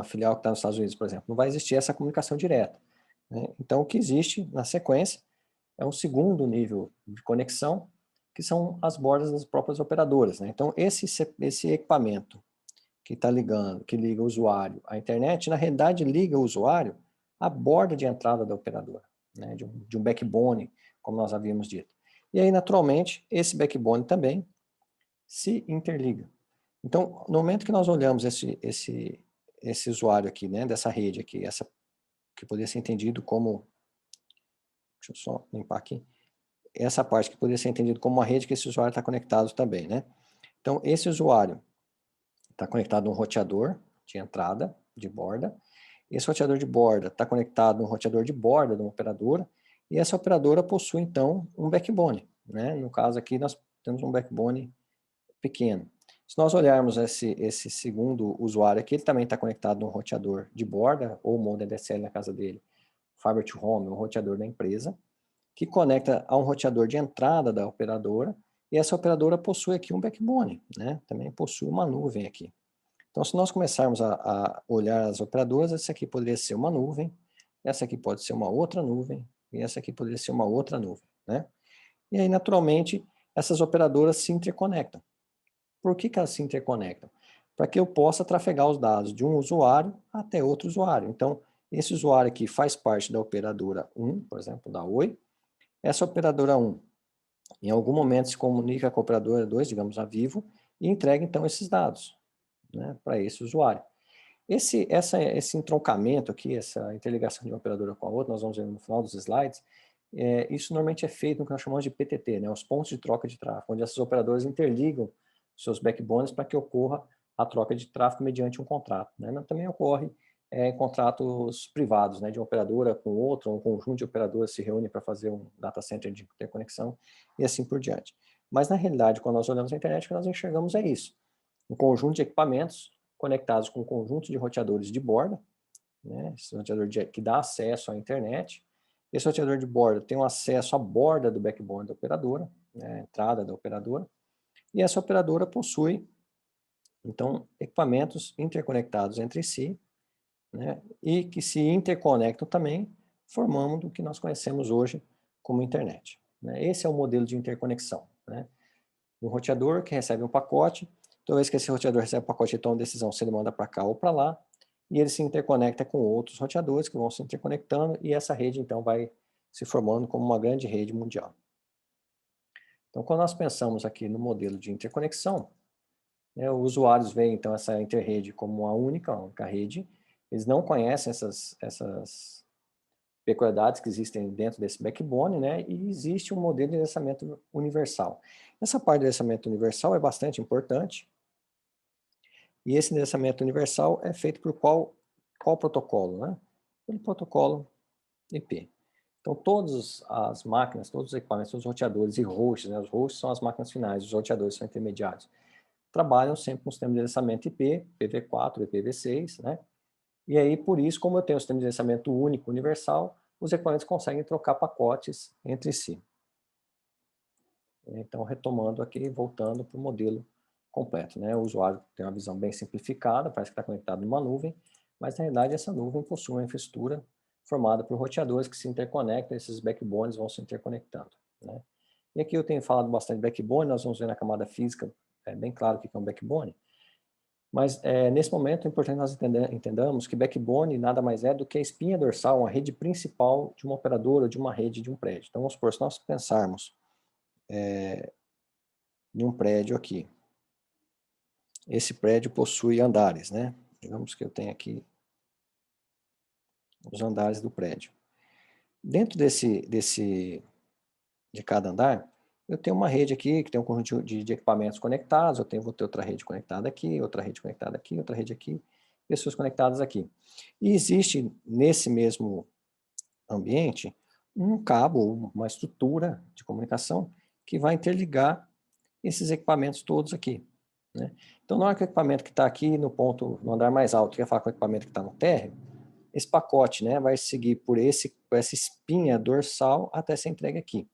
filial que está nos Estados Unidos, por exemplo. Não vai existir essa comunicação direta. Né? Então, o que existe na sequência é um segundo nível de conexão, que são as bordas das próprias operadoras, né? Então, esse equipamento que está ligando, que liga o usuário à internet, na realidade liga o usuário à borda de entrada da operadora, né? De um backbone, como nós havíamos dito. E aí, naturalmente, esse backbone também se interliga. Então, no momento que nós olhamos esse usuário aqui, né, dessa rede aqui, essa que poderia ser entendido como, deixa eu só limpar aqui, essa parte que poderia ser entendido como uma rede que esse usuário está conectado também, né? Então, esse usuário está conectado a um roteador de entrada, de borda. Esse roteador de borda está conectado a um roteador de borda de uma operadora, e essa operadora possui, então, um backbone, né? No caso aqui, nós temos um backbone pequeno. Se nós olharmos esse segundo usuário aqui, ele também está conectado a um roteador de borda, ou modem DSL na casa dele, Fiber to Home, um roteador da empresa, que conecta a um roteador de entrada da operadora, e essa operadora possui aqui um backbone, né? Também possui uma nuvem aqui. Então, se nós começarmos a olhar as operadoras, essa aqui poderia ser uma nuvem, essa aqui pode ser uma outra nuvem, e essa aqui poderia ser uma outra nuvem, né? E aí, naturalmente, essas operadoras se interconectam. Por que elas se interconectam? Para que eu possa trafegar os dados de um usuário até outro usuário. Então, esse usuário aqui faz parte da operadora 1, por exemplo, da Oi. Essa operadora 1, em algum momento, se comunica com a operadora 2, digamos a Vivo, e entrega, então, esses dados, né, para esse usuário. Esse entroncamento aqui, essa interligação de uma operadora com a outra, nós vamos ver no final dos slides, isso normalmente é feito no que nós chamamos de PTT, né, os pontos de troca de tráfego, onde essas operadoras interligam seus backbones para que ocorra a troca de tráfego mediante um contrato, né. Mas também ocorre em contratos privados, né, de uma operadora com outra, um conjunto de operadoras se reúne para fazer um data center de interconexão e assim por diante. Mas, na realidade, quando nós olhamos a internet, o que nós enxergamos é isso, um conjunto de equipamentos conectados com um conjunto de roteadores de borda, né, esse roteador que dá acesso à internet. Esse roteador de borda tem um acesso à borda do backbone da operadora, né, a entrada da operadora, e essa operadora possui, então, equipamentos interconectados entre si, né, e que se interconectam também, formando o que nós conhecemos hoje como internet, né? Esse é o modelo de interconexão, né? Um roteador que recebe um pacote, toda vez que esse roteador recebe um pacote, ele toma uma decisão se ele manda para cá ou para lá, e ele se interconecta com outros roteadores que vão se interconectando, e essa rede então vai se formando como uma grande rede mundial. Então, quando nós pensamos aqui no modelo de interconexão, né, os usuários veem então essa interrede como uma única rede, eles não conhecem essas peculiaridades que existem dentro desse backbone, né, e existe um modelo de endereçamento universal. Essa parte de endereçamento universal é bastante importante, e esse endereçamento universal é feito por qual protocolo, né? Pelo protocolo IP. Então, todas as máquinas, todos os equipamentos, os roteadores e hosts, né? Os hosts são as máquinas finais, os roteadores são intermediários, trabalham sempre com o sistema de endereçamento IP, IPv4, IPv6, né? E aí, por isso, como eu tenho um sistema de endereçamento único, universal, os equipamentos conseguem trocar pacotes entre si. Então, retomando aqui, voltando para o modelo completo, né? O usuário tem uma visão bem simplificada, parece que está conectado numa nuvem, mas na realidade essa nuvem possui uma infraestrutura formada por roteadores que se interconectam, esses backbones vão se interconectando, né? E aqui eu tenho falado bastante de backbone, nós vamos ver na camada física, é bem claro o que é um backbone, mas nesse momento é importante nós entendamos que backbone nada mais é do que a espinha dorsal, uma rede principal de uma operadora ou de uma rede de um prédio. Então vamos supor, se nós pensarmos em um prédio aqui, esse prédio possui andares, né? Digamos que eu tenho aqui os andares do prédio. Dentro de cada andar, eu tenho uma rede aqui, que tem um conjunto de equipamentos conectados, vou ter outra rede conectada aqui, outra rede conectada aqui, outra rede aqui, pessoas conectadas aqui. E existe, nesse mesmo ambiente, um cabo, uma estrutura de comunicação que vai interligar esses equipamentos todos aqui, né? Então, na hora que o equipamento que está aqui no andar mais alto quer falar com o equipamento que está no térreo, esse pacote, né, vai seguir por essa espinha dorsal até ser entregue aqui.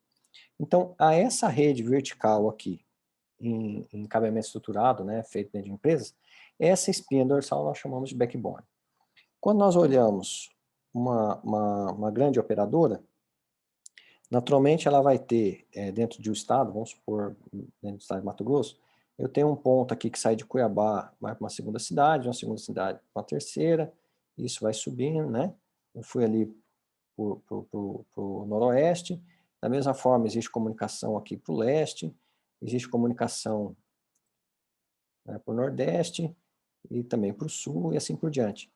Então, a essa rede vertical aqui, em cabeamento estruturado, né, feito dentro de empresas, essa espinha dorsal nós chamamos de backbone. Quando nós olhamos uma grande operadora, Naturalmente, ela vai ter, dentro de um estado, vamos supor, dentro do estado de Mato Grosso, eu tenho um ponto aqui que sai de Cuiabá, vai para uma segunda cidade para uma terceira, isso vai subindo, né? Eu fui ali para o noroeste, da mesma forma existe comunicação aqui para o leste, existe comunicação, né, para o nordeste e também para o sul e assim por diante.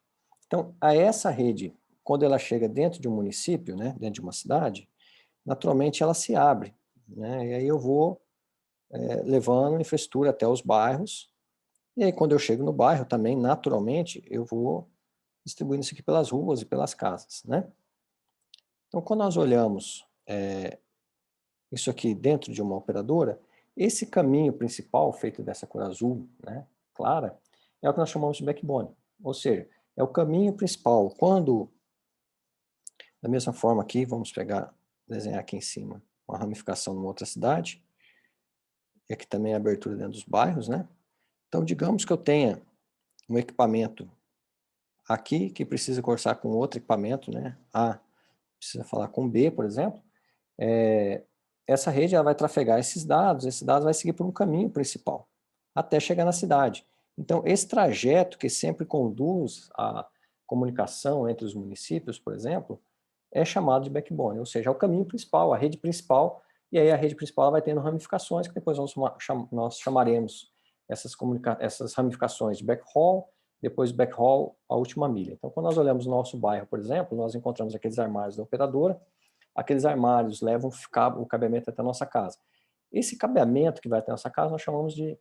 Então, a essa rede, quando ela chega dentro de um município, né, dentro de uma cidade, naturalmente ela se abre, né? E aí eu vou levando infraestrutura até os bairros, e aí quando eu chego no bairro também, naturalmente, eu vou distribuindo isso aqui pelas ruas e pelas casas, né? Então, quando nós olhamos isso aqui dentro de uma operadora, esse caminho principal, feito dessa cor azul, né, clara, é o que nós chamamos de backbone, ou seja, é o caminho principal. Quando, da mesma forma aqui, vamos pegar, desenhar aqui em cima, uma ramificação numa outra cidade, e aqui também a abertura dentro dos bairros, né? Então, digamos que eu tenha um equipamento aqui que precisa conversar com outro equipamento, né? A precisa falar com B, por exemplo. Essa rede ela vai trafegar esses dados vai seguir por um caminho principal, até chegar na cidade. Então, esse trajeto que sempre conduz à comunicação entre os municípios, por exemplo, é chamado de backbone, ou seja, é o caminho principal, a rede principal, e aí a rede principal vai tendo ramificações, que depois nós chamaremos essas ramificações de backhaul, depois backhaul a última milha. Então, quando nós olhamos o nosso bairro, por exemplo, nós encontramos aqueles armários da operadora, aqueles armários levam o cabeamento até a nossa casa. Esse cabeamento que vai até a nossa casa nós chamamos de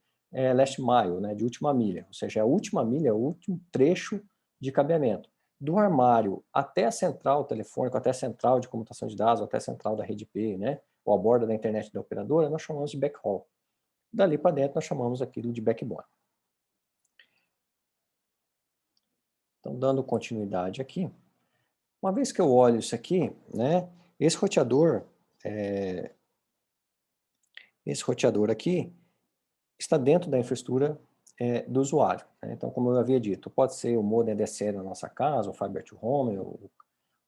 last mile, né, de última milha, ou seja, a última milha é o último trecho de cabeamento. Do armário até a central telefônica, até a central de comutação de dados, até a central da rede IP, né, ou a borda da internet da operadora, nós chamamos de backhaul. Dali para dentro nós chamamos aquilo de backbone. Então, dando continuidade aqui, uma vez que eu olho isso aqui, né, esse roteador aqui está dentro da infraestrutura do usuário, né? Então, como eu havia dito, pode ser o modem DSL na nossa casa, o Fiber to Home,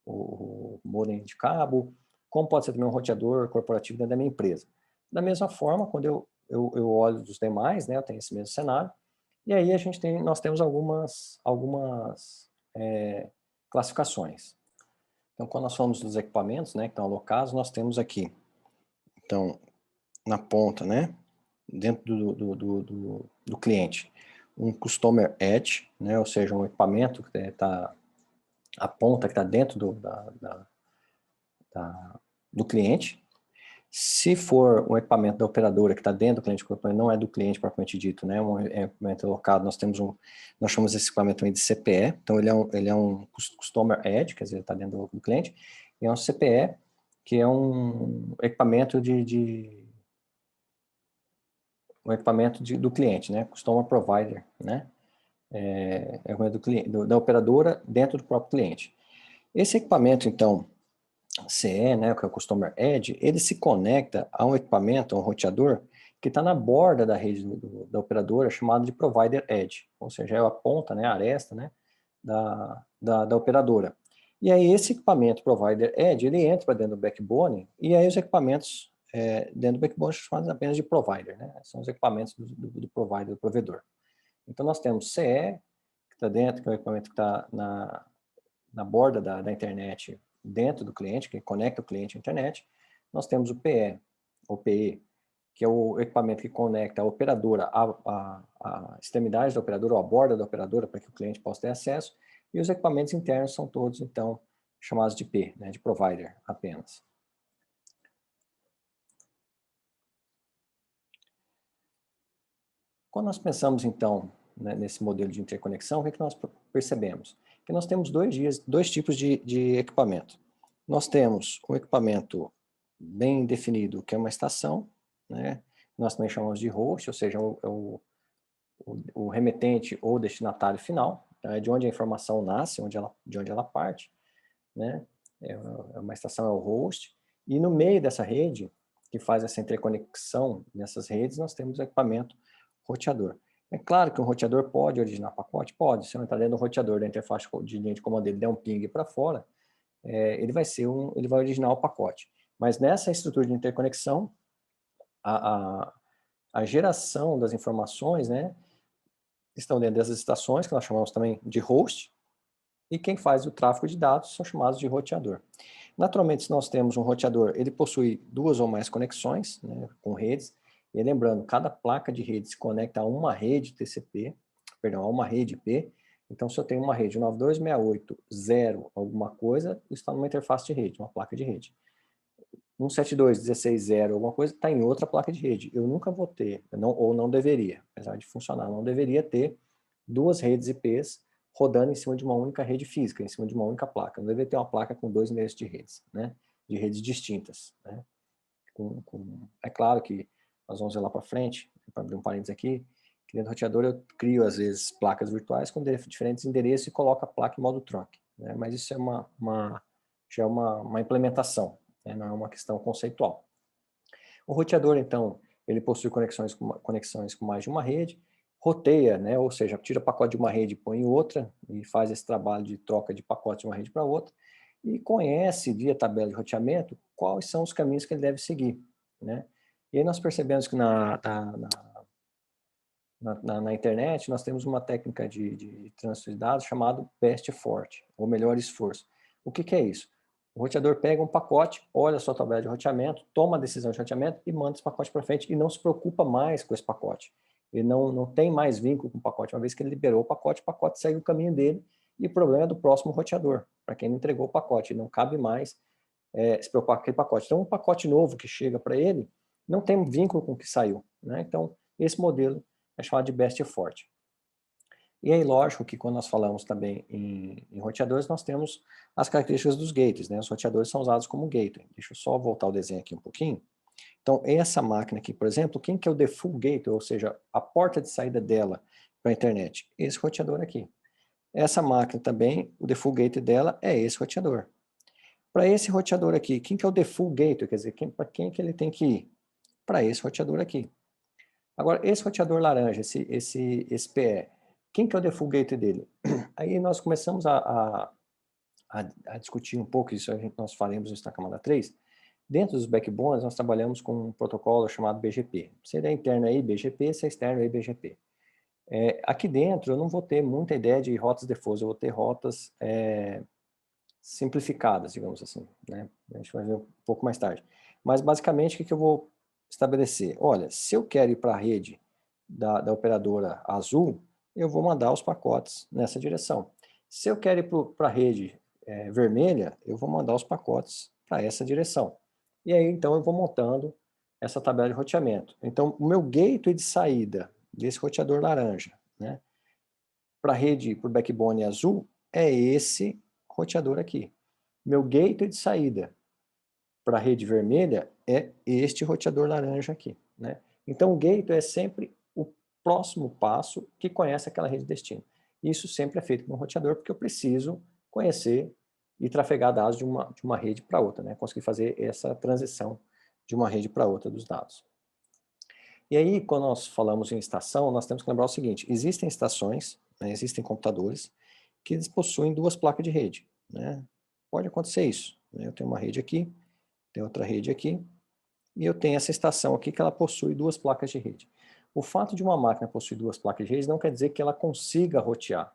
o modem de cabo, como pode ser também um roteador corporativo dentro da minha empresa. Da mesma forma, quando eu olho dos demais, né, eu tenho esse mesmo cenário, e aí nós temos algumas classificações. Então, quando nós falamos dos equipamentos, né, que estão alocados, nós temos aqui, então, na ponta, né, dentro do cliente, um Customer Edge, né, ou seja, um equipamento que está, a ponta que está dentro do cliente. Se for um equipamento da operadora que está dentro do cliente, não é do cliente propriamente dito, né, um equipamento alocado, nós chamamos esse equipamento também de CPE, então ele é um Customer Edge, quer dizer, ele está dentro do cliente, e é um CPE, que é um equipamento do cliente, né? Customer Provider, né? Da operadora dentro do próprio cliente. Esse equipamento, então, CE, né, que é o Customer Edge, ele se conecta a um equipamento, a um roteador, que está na borda da rede da operadora, chamado de Provider Edge, ou seja, é a ponta, né, a aresta, né, da operadora. E aí esse equipamento Provider Edge, ele entra para dentro do backbone, e aí os equipamentos dentro do backbone são chamados apenas de provider, né, são os equipamentos do provider, do provedor. Então nós temos CE, que está dentro, que é o equipamento que está na borda da internet, dentro do cliente, que conecta o cliente à internet. Nós temos o PE, ou PE, que é o equipamento que conecta a operadora à extremidade da operadora, ou à borda da operadora, para que o cliente possa ter acesso. E os equipamentos internos são todos, então, chamados de P, né, de provider apenas. Quando nós pensamos, então, né, nesse modelo de interconexão, o que nós percebemos? Que nós temos dois tipos de equipamento. Nós temos um equipamento bem definido, que é uma estação, né? Nós também chamamos de host, ou seja, o remetente ou destinatário final, tá? De onde a informação nasce, de onde ela parte, né? Uma estação é o host, e no meio dessa rede, que faz essa interconexão nessas redes, nós temos o equipamento roteador. É claro que um roteador pode originar pacote? Pode. Se eu entrar dentro do roteador da interface de linha de comando dele, der um ping para fora, ele vai originar o pacote. Mas nessa estrutura de interconexão, a geração das informações, né, estão dentro dessas estações, que nós chamamos também de host, e quem faz o tráfego de dados são chamados de roteador. Naturalmente, se nós temos um roteador, ele possui duas ou mais conexões, né, com redes, e lembrando, cada placa de rede se conecta a uma rede TCP, perdão, a uma rede IP. Então, se eu tenho uma rede 92.68.0 alguma coisa, isso está numa interface de rede, uma placa de rede. 172.16.0 alguma coisa está em outra placa de rede. Eu nunca vou ter, ou não deveria, apesar de funcionar, não deveria ter duas redes IPs rodando em cima de uma única rede física, em cima de uma única placa. Não deveria ter uma placa com dois endereços de redes, né? De redes distintas, né? É claro que nós vamos ver lá para frente, para abrir um parênteses aqui, que dentro do roteador eu crio, às vezes, placas virtuais com diferentes endereços e coloco a placa em modo troque, né? Mas isso é já é uma implementação, né? Não é uma questão conceitual. O roteador, então, ele possui conexões com mais de uma rede, roteia, né? Ou seja, tira pacote de uma rede e põe em outra, e faz esse trabalho de troca de pacote de uma rede para outra, e conhece, via tabela de roteamento, quais são os caminhos que ele deve seguir, né? E aí nós percebemos que na internet nós temos uma técnica de trânsito de dados chamado best effort, ou melhor esforço. O que é isso? O roteador pega um pacote, olha a sua tabela de roteamento, toma a decisão de roteamento e manda esse pacote para frente e não se preocupa mais com esse pacote. Ele não tem mais vínculo com o pacote. Uma vez que ele liberou o pacote segue o caminho dele e o problema é do próximo roteador, para quem não entregou o pacote. Não cabe mais se preocupar com aquele pacote. Então, um pacote novo que chega para ele não tem um vínculo com o que saiu, né? Então, esse modelo é chamado de best effort. E aí, lógico que quando nós falamos também em roteadores, nós temos as características dos gateways, né? Os roteadores são usados como gateway. Deixa eu só voltar o desenho aqui um pouquinho. Então, essa máquina aqui, por exemplo, quem que é o default gateway, ou seja, a porta de saída dela para a internet? Esse roteador aqui. Essa máquina também, o default gateway dela é esse roteador. Para esse roteador aqui, quem que é o default gateway? Quer dizer, para quem que ele tem que ir? Para esse roteador aqui. Agora, esse roteador laranja, esse PE, quem que é o default gateway dele? Aí nós começamos a discutir um pouco, isso nós faremos isso na camada 3. Dentro dos backbones, nós trabalhamos com um protocolo chamado BGP. Se ele é interno aí, BGP, se é externo aí, BGP. Aqui dentro, eu não vou ter muita ideia de rotas default, eu vou ter rotas simplificadas, digamos assim, né? A gente vai ver um pouco mais tarde. Mas, basicamente, o que eu vou estabelecer? Olha, se eu quero ir para a rede da operadora azul, eu vou mandar os pacotes nessa direção. Se eu quero ir para a rede vermelha, eu vou mandar os pacotes para essa direção. E aí, então, eu vou montando essa tabela de roteamento. Então, o meu gateway de saída desse roteador laranja, né, para a rede, para o backbone azul, é esse roteador aqui. Meu gateway de saída para a rede vermelha é este roteador laranja aqui, né? Então, o gateway é sempre o próximo passo que conhece aquela rede de destino. Isso sempre é feito com um roteador, porque eu preciso conhecer e trafegar dados de uma rede para outra, né? Conseguir fazer essa transição de uma rede para outra dos dados. E aí, quando nós falamos em estação, nós temos que lembrar o seguinte: existem estações, né, existem computadores que eles possuem duas placas de rede, né? Pode acontecer isso, né? Eu tenho uma rede aqui, tenho outra rede aqui, e eu tenho essa estação aqui que ela possui duas placas de rede. O fato de uma máquina possuir duas placas de rede não quer dizer que ela consiga rotear.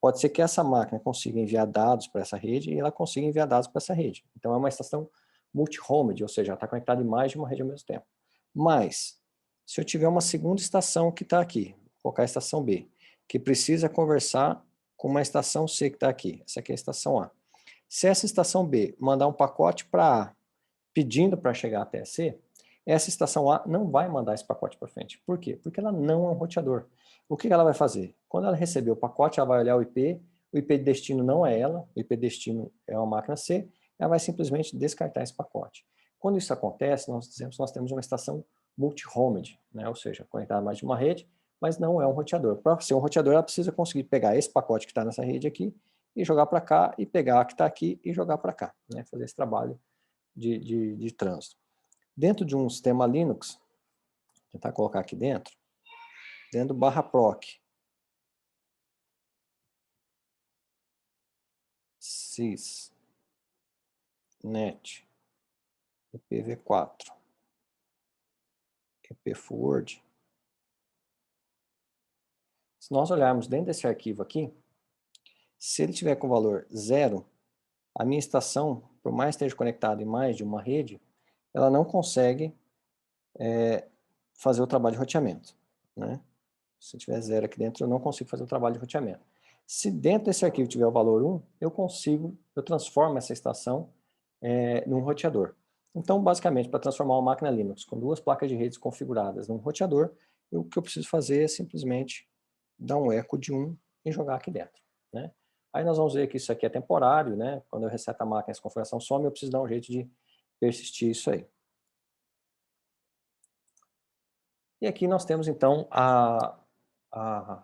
Pode ser que essa máquina consiga enviar dados para essa rede e ela consiga enviar dados para essa rede. Então é uma estação multi-homed, ou seja, ela está conectada em mais de uma rede ao mesmo tempo. Mas, se eu tiver uma segunda estação que está aqui, vou colocar a estação B, que precisa conversar com uma estação C que está aqui, essa aqui é a estação A. Se essa estação B mandar um pacote para A, pedindo para chegar até C, essa estação A não vai mandar esse pacote para frente. Por quê? Porque ela não é um roteador. O que ela vai fazer? Quando ela receber o pacote, ela vai olhar o IP de destino não é ela, o IP de destino é uma máquina C, ela vai simplesmente descartar esse pacote. Quando isso acontece, nós dizemos que nós temos uma estação multi-homed, né? Ou seja, conectada a mais de uma rede, mas não é um roteador. Para ser um roteador, ela precisa conseguir pegar esse pacote que está nessa rede aqui e jogar para cá, e pegar a que está aqui e jogar para cá, né? Fazer esse trabalho de trânsito. Dentro de um sistema Linux, vou tentar colocar aqui dentro do /proc, sysnet IPv4, IPForward. Se nós olharmos dentro desse arquivo aqui, se ele tiver com valor 0, a minha estação, por mais que esteja conectada em mais de uma rede, ela não consegue fazer o trabalho de roteamento, né? Se tiver 0 aqui dentro, eu não consigo fazer o trabalho de roteamento. Se dentro desse arquivo tiver o valor 1, eu transformo essa estação num roteador. Então, basicamente, para transformar uma máquina Linux com 2 placas de redes configuradas num roteador, o que eu preciso fazer é simplesmente dar um eco de 1 e jogar aqui dentro, né? Aí nós vamos ver que isso aqui é temporário, né? Quando eu reseto a máquina, essa configuração some, eu preciso dar um jeito de persistir isso aí. E aqui nós temos, então, a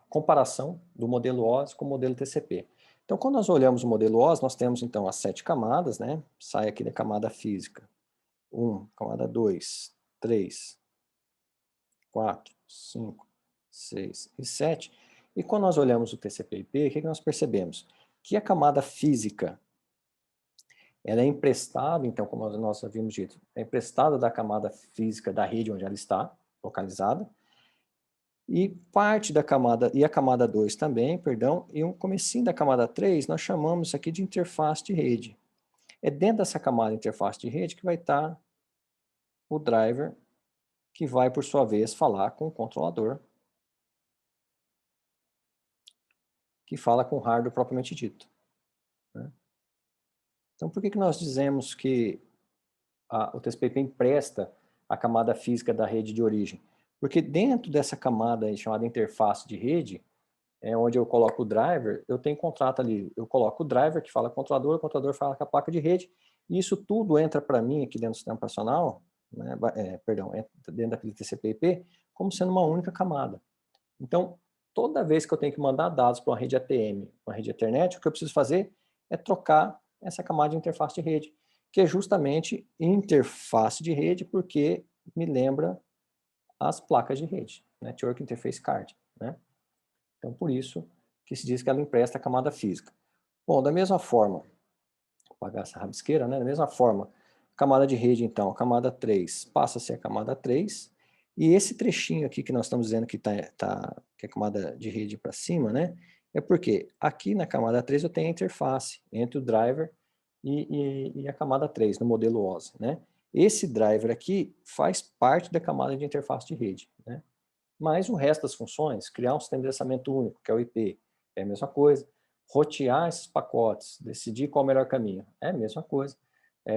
comparação do modelo OS com o modelo TCP. Então, quando nós olhamos o modelo OS, nós temos, então, as 7 camadas, né? Sai aqui da camada física. 1, camada 2, 3, 4, 5, 6 e 7. E quando nós olhamos o TCP/IP, o que nós percebemos? Que a camada física, ela é emprestada, então, como nós havíamos dito, é emprestada da camada física da rede onde ela está localizada, e parte da camada, e a camada 2 também, perdão, e um comecinho da camada 3, nós chamamos isso aqui de interface de rede. É dentro dessa camada interface de rede que vai estar o driver, que vai, por sua vez, falar com o controlador, que fala com o hardware propriamente dito, né? Então, por que nós dizemos que o TCP/IP empresta a camada física da rede de origem? Porque dentro dessa camada aí, chamada interface de rede, onde eu coloco o driver, eu tenho contrato ali, eu coloco o driver que fala com o controlador fala com a placa de rede, e isso tudo entra para mim aqui dentro do sistema operacional, né, entra dentro daquele TCP/IP, como sendo uma única camada. Então, toda vez que eu tenho que mandar dados para uma rede ATM, uma rede Ethernet, o que eu preciso fazer é trocar essa camada de interface de rede, que é justamente interface de rede, porque me lembra as placas de rede, Network Interface Card, né? Então, por isso que se diz que ela empresta a camada física. Bom, da mesma forma, vou apagar essa rabisqueira, né? Da mesma forma, camada de rede, então, a camada 3 passa a ser a camada 3, e esse trechinho aqui que nós estamos dizendo que, que é a camada de rede para cima, né? É porque aqui na camada 3 eu tenho a interface entre o driver e a camada 3, no modelo OSI, né? Esse driver aqui faz parte da camada de interface de rede, né? Mas o resto das funções, criar um sistema de endereçamento único, que é o IP, é a mesma coisa. Rotear esses pacotes, decidir qual é o melhor caminho, é a mesma coisa.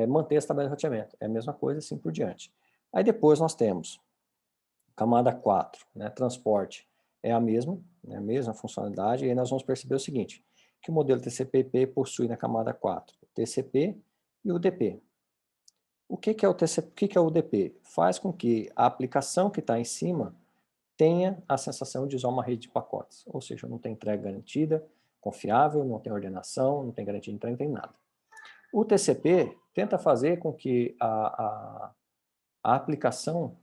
Manter essa tabela de roteamento, é a mesma coisa, assim por diante. Aí depois nós temos camada 4, né, transporte, é a mesma, né, a mesma funcionalidade, e aí nós vamos perceber o seguinte, que o modelo TCP/IP possui na camada 4 o TCP e o UDP. O que é o TCP? O que é o UDP? Faz com que a aplicação que está em cima tenha a sensação de usar uma rede de pacotes, ou seja, não tem entrega garantida, confiável, não tem ordenação, não tem garantia de entrega, não tem nada. O TCP tenta fazer com que a aplicação,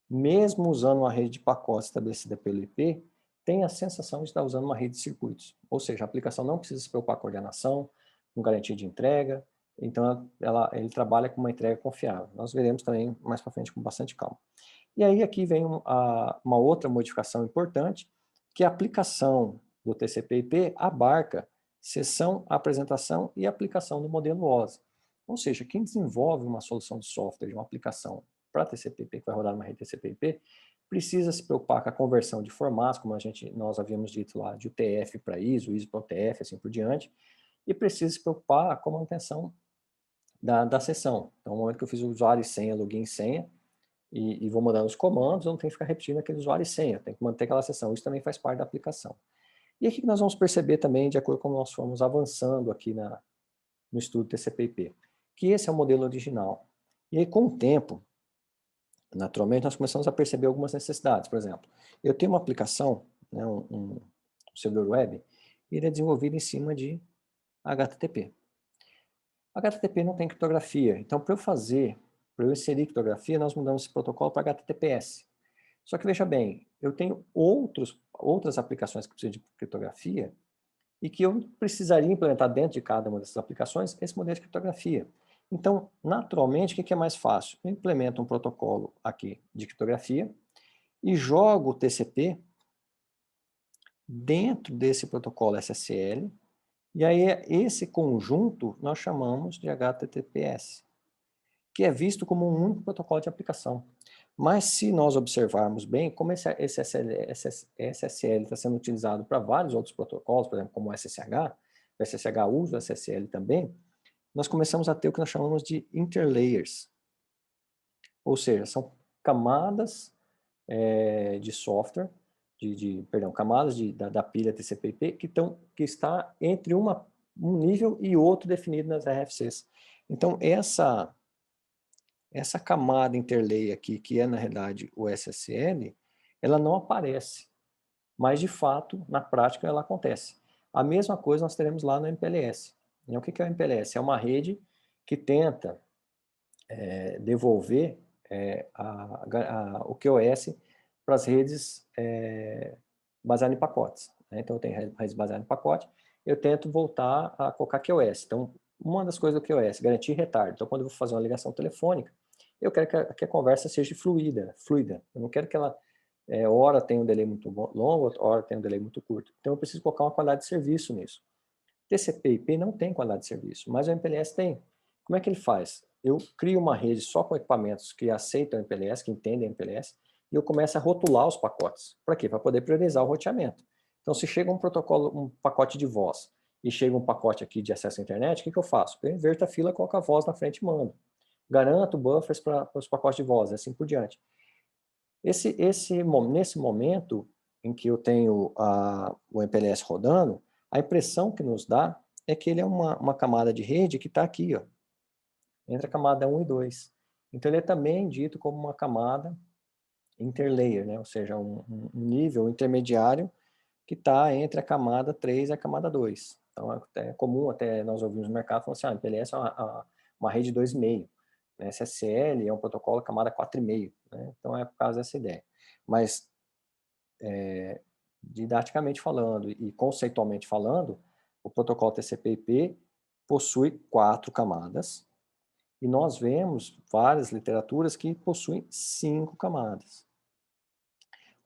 mesmo usando uma rede de pacotes estabelecida pelo IP, tenha a sensação de estar usando uma rede de circuitos, ou seja, a aplicação não precisa se preocupar com ordenação, com garantia de entrega, então ele trabalha com uma entrega confiável. Nós veremos também mais para frente com bastante calma. E aí aqui vem uma outra modificação importante, que a aplicação do TCP/IP abarca sessão, apresentação e aplicação do modelo OSI. Ou seja, quem desenvolve uma solução de software de uma aplicação para TCP/IP, que vai rodar numa rede TCP/IP, precisa se preocupar com a conversão de formatos, como nós havíamos dito lá, de UTF para ISO, ISO para UTF, assim por diante, e precisa se preocupar com a manutenção da sessão. Então, no momento que eu fiz o usuário e senha, login e senha, e vou mandando os comandos, eu não tenho que ficar repetindo aquele usuário e senha, eu tenho que manter aquela sessão, isso também faz parte da aplicação. E aqui que nós vamos perceber também, de acordo com nós fomos avançando aqui no estudo TCP/IP, que esse é o modelo original. E aí, com o tempo, naturalmente, nós começamos a perceber algumas necessidades. Por exemplo, eu tenho uma aplicação, né, um servidor web, e ele é desenvolvido em cima de HTTP. HTTP não tem criptografia, então para eu inserir criptografia, nós mudamos esse protocolo para HTTPS. Só que veja bem, eu tenho outras aplicações que precisam de criptografia e que eu precisaria implementar dentro de cada uma dessas aplicações esse modelo de criptografia. Então, naturalmente, o que é mais fácil? Eu implemento um protocolo aqui de criptografia e jogo o TCP dentro desse protocolo SSL, e aí esse conjunto nós chamamos de HTTPS, que é visto como um único protocolo de aplicação. Mas se nós observarmos bem, como esse SSL está sendo utilizado para vários outros protocolos, por exemplo, como o SSH usa o SSL também, nós começamos a ter o que nós chamamos de interlayers, ou seja, são camadas de software, perdão, camadas da pilha TCP/IP que está entre um nível e outro definido nas RFCs. Então, essa camada interlay aqui, que é na realidade o SSL, ela não aparece, mas de fato, na prática, ela acontece. A mesma coisa nós teremos lá no MPLS. E o que é o MPLS? É uma rede que tenta devolver o QoS para as redes baseadas em pacotes. Né? Então, eu tenho redes baseadas em pacote, eu tento voltar a colocar QoS. Então, uma das coisas do QoS, garantir retardo. Então, quando eu vou fazer uma ligação telefônica, eu quero que a conversa seja fluida. Eu não quero que ela, hora tenha um delay muito longo, hora tenha um delay muito curto. Então, eu preciso colocar uma qualidade de serviço nisso. TCP/IP não tem qualidade de serviço, mas o MPLS tem. Como é que ele faz? Eu crio uma rede só com equipamentos que aceitam MPLS, que entendem MPLS, e eu começo a rotular os pacotes. Para quê? Para poder priorizar o roteamento. Então, se chega um pacote de voz, e chega um pacote aqui de acesso à internet, o que eu faço? Eu inverto a fila, coloco a voz na frente e mando. Garanto buffers para os pacotes de voz, e assim por diante. Nesse momento em que eu tenho o MPLS rodando, a impressão que nos dá é que ele é uma camada de rede que está aqui, ó, entre a camada 1 e 2. Então, ele é também dito como uma camada interlayer, né? Ou seja, um nível intermediário que está entre a camada 3 e a camada 2. Então, é comum até nós ouvirmos no mercado falando assim, a MPLS é uma rede 2,5. Né? SSL é um protocolo camada 4,5. Né? Então, é por causa dessa ideia. Mas, didaticamente falando e conceitualmente falando, o protocolo TCP/IP possui 4 camadas, e nós vemos várias literaturas que possuem 5 camadas,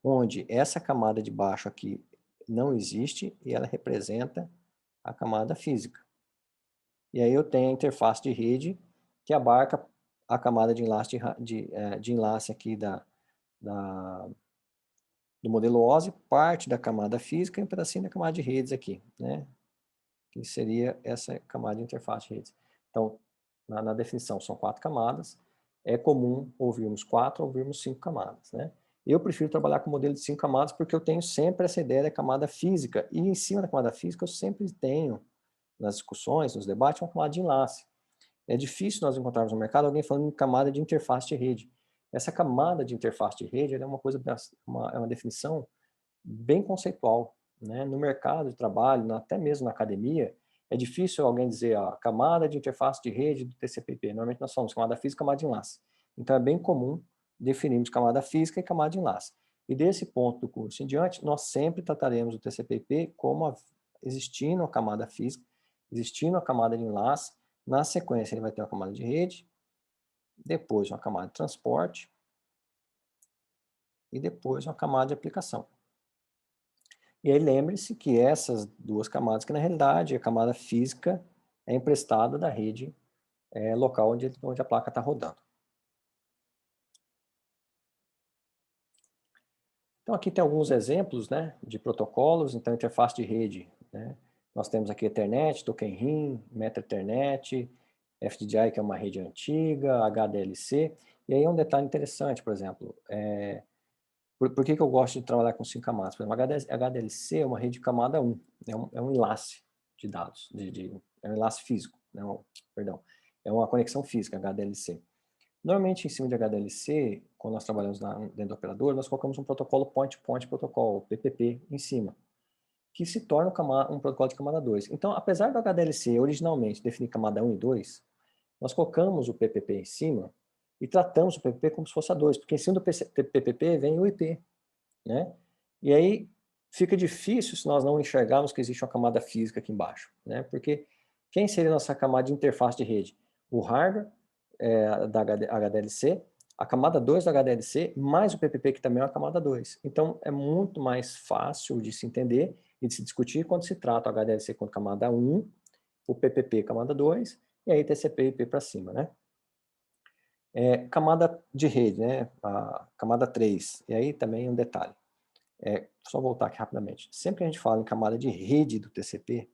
onde essa camada de baixo aqui não existe e ela representa a camada física. E aí eu tenho a interface de rede que abarca a camada de enlace aqui do modelo OSI, parte da camada física e um pedacinho da camada de redes aqui, né? Que seria essa camada de interface de redes. Então, na definição, são 4 camadas. É comum ouvirmos 4, ouvirmos 5 camadas, né? Eu prefiro trabalhar com o modelo de 5 camadas porque eu tenho sempre essa ideia da camada física. E em cima da camada física eu sempre tenho, nas discussões, nos debates, uma camada de enlace. É difícil nós encontrarmos no mercado alguém falando em camada de interface de rede. Essa camada de interface de rede é uma definição bem conceitual. Né? No mercado de trabalho, até mesmo na academia, é difícil alguém dizer a camada de interface de rede do TCP/IP. Normalmente nós falamos camada física e camada de enlace. Então é bem comum definirmos camada física e camada de enlace. E desse ponto do curso em diante, nós sempre trataremos o TCP/IP como existindo a camada física, existindo a camada de enlace. Na sequência, ele vai ter uma camada de rede, depois uma camada de transporte e depois uma camada de aplicação. E aí lembre-se que essas duas camadas, que na realidade a camada física é emprestada da rede local onde a placa está rodando. Então aqui tem alguns exemplos, né, de protocolos. Então interface de rede, né, nós temos aqui Ethernet, Token Ring, Meta Ethernet, FDDI, que é uma rede antiga, HDLC. E aí é um detalhe interessante, por exemplo, por que eu gosto de trabalhar com 5 camadas? Por exemplo, HDLC é uma rede de camada 1, é um enlace de dados, é um enlace físico, perdão, é uma conexão física, HDLC. Normalmente, em cima de HDLC, quando nós trabalhamos dentro do operador, nós colocamos um protocolo Point-to-Point Protocol, PPP, em cima, que se torna um protocolo de camada 2. Então, apesar do HDLC originalmente definir camada 1 e 2, nós colocamos o PPP em cima e tratamos o PPP como se fosse a 2, porque em cima do PPP vem o IP, né? E aí fica difícil se nós não enxergarmos que existe uma camada física aqui embaixo, né? Porque quem seria a nossa camada de interface de rede? o hardware da HDLC, a camada 2 do HDLC, mais o PPP, que também é uma camada 2. Então, é muito mais fácil de se entender e de se discutir quando se trata o HDLC como camada 1, o PPP camada 2, e aí TCP e IP para cima, né? Camada de rede, né? A camada 3, e aí também um detalhe. Só voltar aqui rapidamente. Sempre que a gente fala em camada de rede do TCP,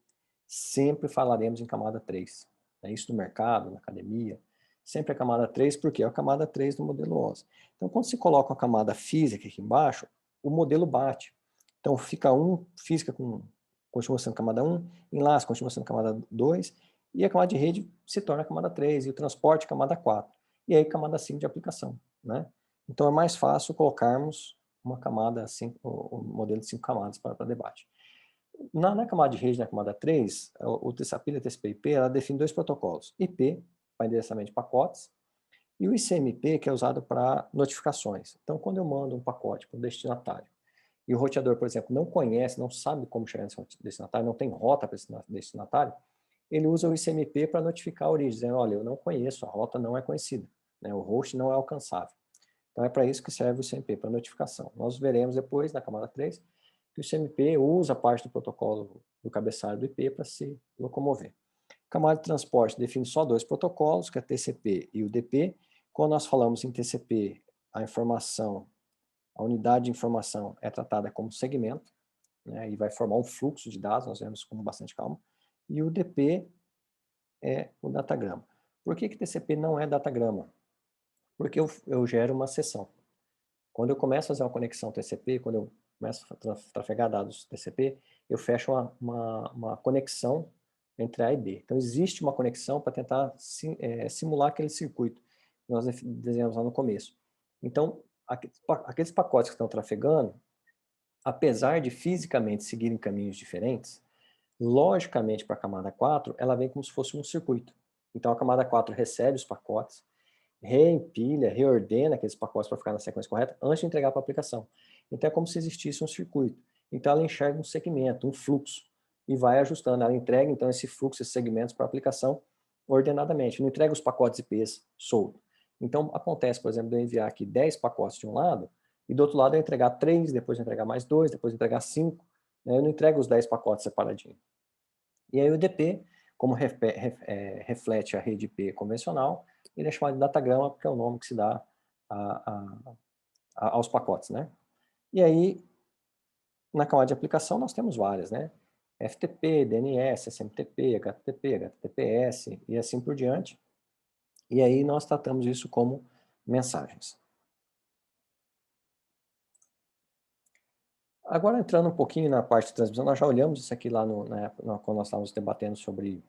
sempre falaremos em camada 3. É isso no mercado, na academia, sempre é camada 3, porque é a camada 3 do modelo OSI. Então, quando se coloca a camada física aqui embaixo, o modelo bate. Então, fica física continua sendo camada 1, enlace continua sendo camada 2, e a camada de rede se torna camada 3, e o transporte camada 4. E aí camada 5 de aplicação, né? Então, é mais fácil colocarmos uma camada, o modelo de 5 camadas para debate. Na camada de rede, na camada 3, a pilha TCP/IP, ela define 2 protocolos. IP, para endereçamento de pacotes, e o ICMP, que é usado para notificações. Então, quando eu mando um pacote para o destinatário, e o roteador, por exemplo, não conhece, não sabe como chegar nesse destinatário, não tem rota para esse destinatário, ele usa o ICMP para notificar a origem, dizendo, olha, eu não conheço, a rota não é conhecida, né, o host não é alcançável. Então, é para isso que serve o ICMP, para notificação. Nós veremos depois, na camada 3, que o ICMP usa parte do protocolo do cabeçalho do IP para se locomover. Camada de transporte define só 2 protocolos, que é TCP e UDP. Quando nós falamos em TCP, a unidade de informação é tratada como segmento, né, e vai formar um fluxo de dados, nós vemos com bastante calma. E o UDP é o datagrama. Por que TCP não é datagrama? Porque eu gero uma sessão. Quando eu começo a fazer uma conexão TCP, quando eu começo a trafegar dados TCP, eu fecho uma conexão entre A e B. Então, existe uma conexão para tentar simular aquele circuito que nós desenhamos lá no começo. Então, aqueles pacotes que estão trafegando, apesar de fisicamente seguirem caminhos diferentes, logicamente para a camada 4, ela vem como se fosse um circuito. Então, a camada 4 recebe os pacotes, reempilha, reordena aqueles pacotes para ficar na sequência correta antes de entregar para a aplicação. Então é como se existisse um circuito. Então ela enxerga um segmento, um fluxo, e vai ajustando. Ela entrega então esse fluxo, esses segmentos para a aplicação ordenadamente. Não entrega os pacotes IPs soltos. Então acontece, por exemplo, de eu enviar aqui 10 pacotes de um lado, e do outro lado eu entregar 3, depois eu entregar mais 2, depois eu entregar 5. Né? Eu não entrego os 10 pacotes separadinhos. E aí o DP, como reflete a rede IP convencional, ele é chamado de datagrama, porque é o nome que se dá aos pacotes, né? E aí, na camada de aplicação, nós temos várias, né? FTP, DNS, SMTP, HTTP, HTTPS e assim por diante. E aí nós tratamos isso como mensagens. Agora, entrando um pouquinho na parte de transmissão, nós já olhamos isso aqui lá quando nós estávamos debatendo sobre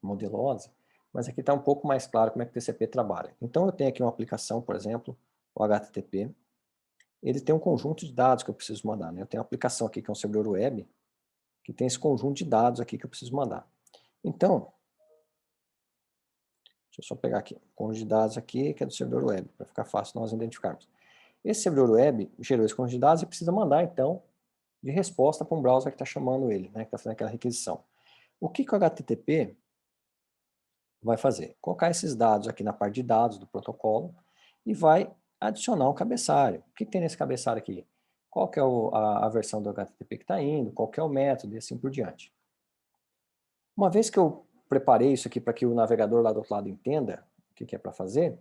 modelo OSI, mas aqui está um pouco mais claro como é que o TCP trabalha. Então, eu tenho aqui uma aplicação, por exemplo, o HTTP, ele tem um conjunto de dados que eu preciso mandar. Né? Eu tenho uma aplicação aqui que é um servidor web, que tem esse conjunto de dados aqui que eu preciso mandar. Então, deixa eu só pegar aqui, um conjunto de dados aqui que é do servidor web, para ficar fácil nós identificarmos. Esse servidor web gerou esse conjunto de dados e precisa mandar, então, de resposta para um browser que está chamando ele, né, que está fazendo aquela requisição. O que o HTTP vai fazer? Colocar esses dados aqui na parte de dados do protocolo e vai adicionar um cabeçalho. O que tem nesse cabeçalho aqui? Qual que é a versão do HTTP que está indo, qual que é o método e assim por diante. Uma vez que eu preparei isso aqui para que o navegador lá do outro lado entenda o que é para fazer,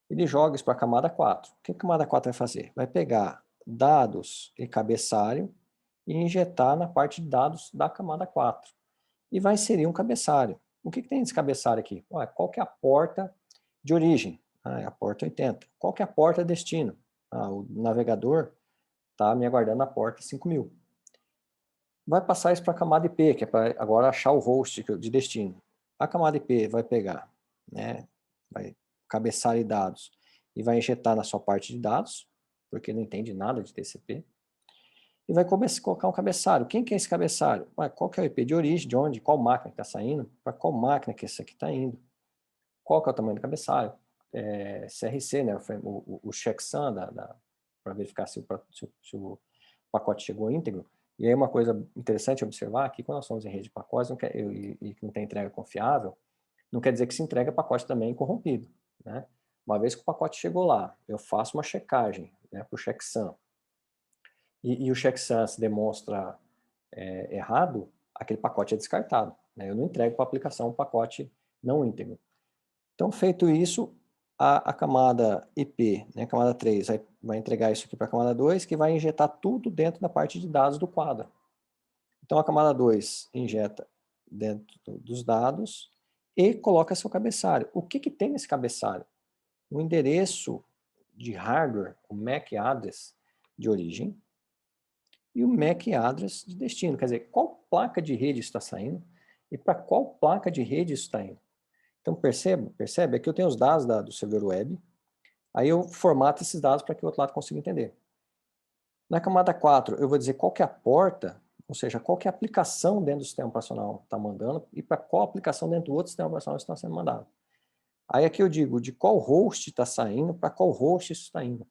ele joga isso para a camada 4. O que a camada 4 vai fazer? Vai pegar dados e cabeçalho e injetar na parte de dados da camada 4. E vai inserir um cabeçalho. O que tem nesse cabeçalho aqui? Ué, qual que é a porta de origem? É a porta 80. Qual que é a porta de destino? O navegador está me aguardando na porta 5000. Vai passar isso para a camada IP, que é para agora achar o host de destino. A camada IP vai pegar, né, vai cabeçalho dados e vai injetar na sua parte de dados, porque não entende nada de TCP, e vai colocar um cabeçalho. Quem que é esse cabeçalho? Qual que é o IP de origem, de onde, qual máquina que está saindo, para qual máquina que esse aqui está indo, qual que é o tamanho do cabeçalho, CRC, né, o checksum para verificar se o pacote chegou íntegro. E aí uma coisa interessante observar, que quando nós somos em rede de pacotes e que não tem entrega confiável, não quer dizer que se entrega pacote também corrompido, né? Uma vez que o pacote chegou lá, eu faço uma checagem, né, para o checksum, e o checksum se demonstra errado, aquele pacote é descartado, né? Eu não entrego para a aplicação um pacote não íntegro. Então, feito isso, a camada IP, né, a camada 3, vai entregar isso aqui para a camada 2, que vai injetar tudo dentro da parte de dados do quadro. Então, a camada 2 injeta dentro dos dados e coloca seu cabeçalho. O que tem nesse cabeçalho? O endereço de hardware, o MAC address de origem, e o MAC address de destino. Quer dizer, qual placa de rede está saindo e para qual placa de rede isso está indo. Então, percebe? Aqui eu tenho os dados do servidor web, aí eu formato esses dados para que o outro lado consiga entender. Na camada 4, eu vou dizer qual que é a porta, ou seja, qual que é a aplicação dentro do sistema operacional está mandando e para qual aplicação dentro do outro sistema operacional está sendo mandado. Aí aqui eu digo de qual host está saindo, para qual host isso está indo.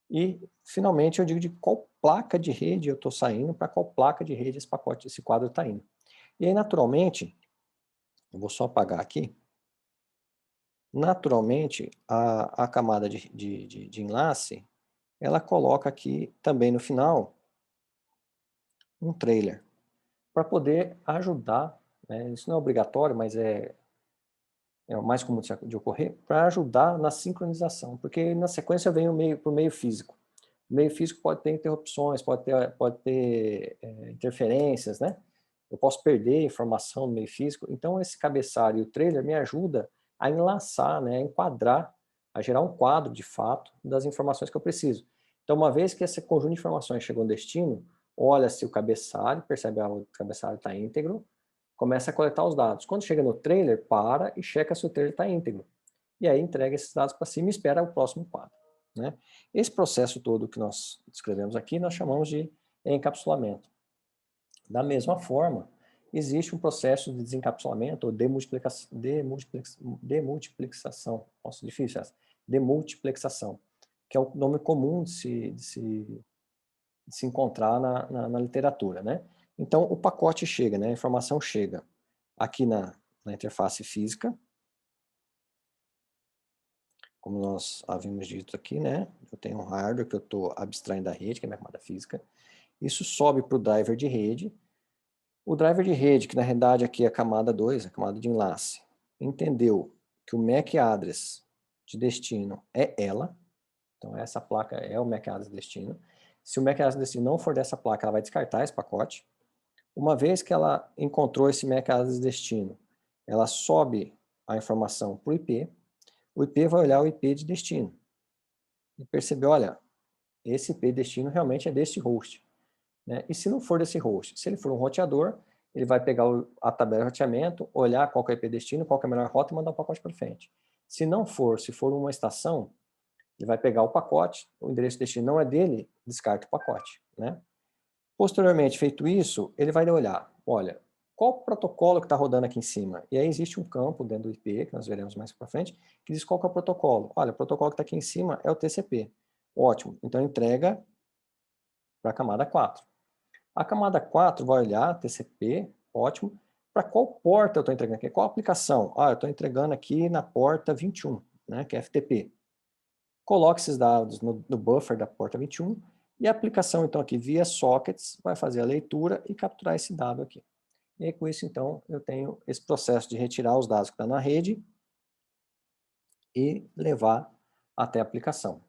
E, finalmente, eu digo de qual placa de rede eu estou saindo, para qual placa de rede esse quadro está indo. E aí, naturalmente, eu vou só apagar aqui, naturalmente, a camada de enlace, ela coloca aqui também no final um trailer, para poder ajudar, né, isso não é obrigatório, mas é o mais comum de ocorrer, para ajudar na sincronização, porque na sequência vem para o meio físico. O meio físico pode ter interrupções, pode ter interferências, né? Eu posso perder informação no meio físico. Então, esse cabeçalho e o trailer me ajuda a enlaçar, né, a enquadrar, a gerar um quadro, de fato, das informações que eu preciso. Então, uma vez que esse conjunto de informações chegou no destino, olha-se o cabeçalho, percebe que o cabeçalho está íntegro, começa a coletar os dados. Quando chega no trailer, para e checa se o trailer está íntegro. E aí entrega esses dados para cima e espera o próximo quadro, né? Esse processo todo que nós descrevemos aqui, nós chamamos de encapsulamento. Da mesma forma, existe um processo de desencapsulamento ou demultiplexação. Nossa, difícil essa. Demultiplexação, que é um nome comum de se encontrar na literatura, né? Então, o pacote chega, né? A informação chega aqui na interface física, como nós havíamos dito aqui, né? Eu tenho um hardware que eu estou abstraindo da rede, que é a minha camada física. Isso sobe para o driver de rede. O driver de rede, que na realidade aqui é a camada 2, a camada de enlace, entendeu que o MAC address de destino é ela. Então, essa placa é o MAC address de destino. Se o MAC address de destino não for dessa placa, ela vai descartar esse pacote. Uma vez que ela encontrou esse MAC address de destino, ela sobe a informação para o IP. O IP vai olhar o IP de destino e perceber, olha, esse IP de destino realmente é desse host, né? E se não for desse host, se ele for um roteador, ele vai pegar a tabela de roteamento, olhar qual que é o IP destino, qual que é a melhor rota e mandar o pacote para frente. Se não for, se for uma estação, ele vai pegar o pacote, o endereço de destino não é dele, descarta o pacote, né? Posteriormente, feito isso, ele vai olhar, olha, qual o protocolo que está rodando aqui em cima? E aí existe um campo dentro do IP, que nós veremos mais para frente, que diz qual que é o protocolo. Olha, o protocolo que está aqui em cima é o TCP. Ótimo, então entrega para a camada 4. A camada 4 vai olhar TCP, ótimo, para qual porta eu estou entregando aqui? Qual aplicação? Eu estou entregando aqui na porta 21, né, que é FTP. Coloque esses dados no buffer da porta 21 e a aplicação, então, aqui via sockets, vai fazer a leitura e capturar esse dado aqui. E aí, com isso, então, eu tenho esse processo de retirar os dados que estão na rede e levar até a aplicação.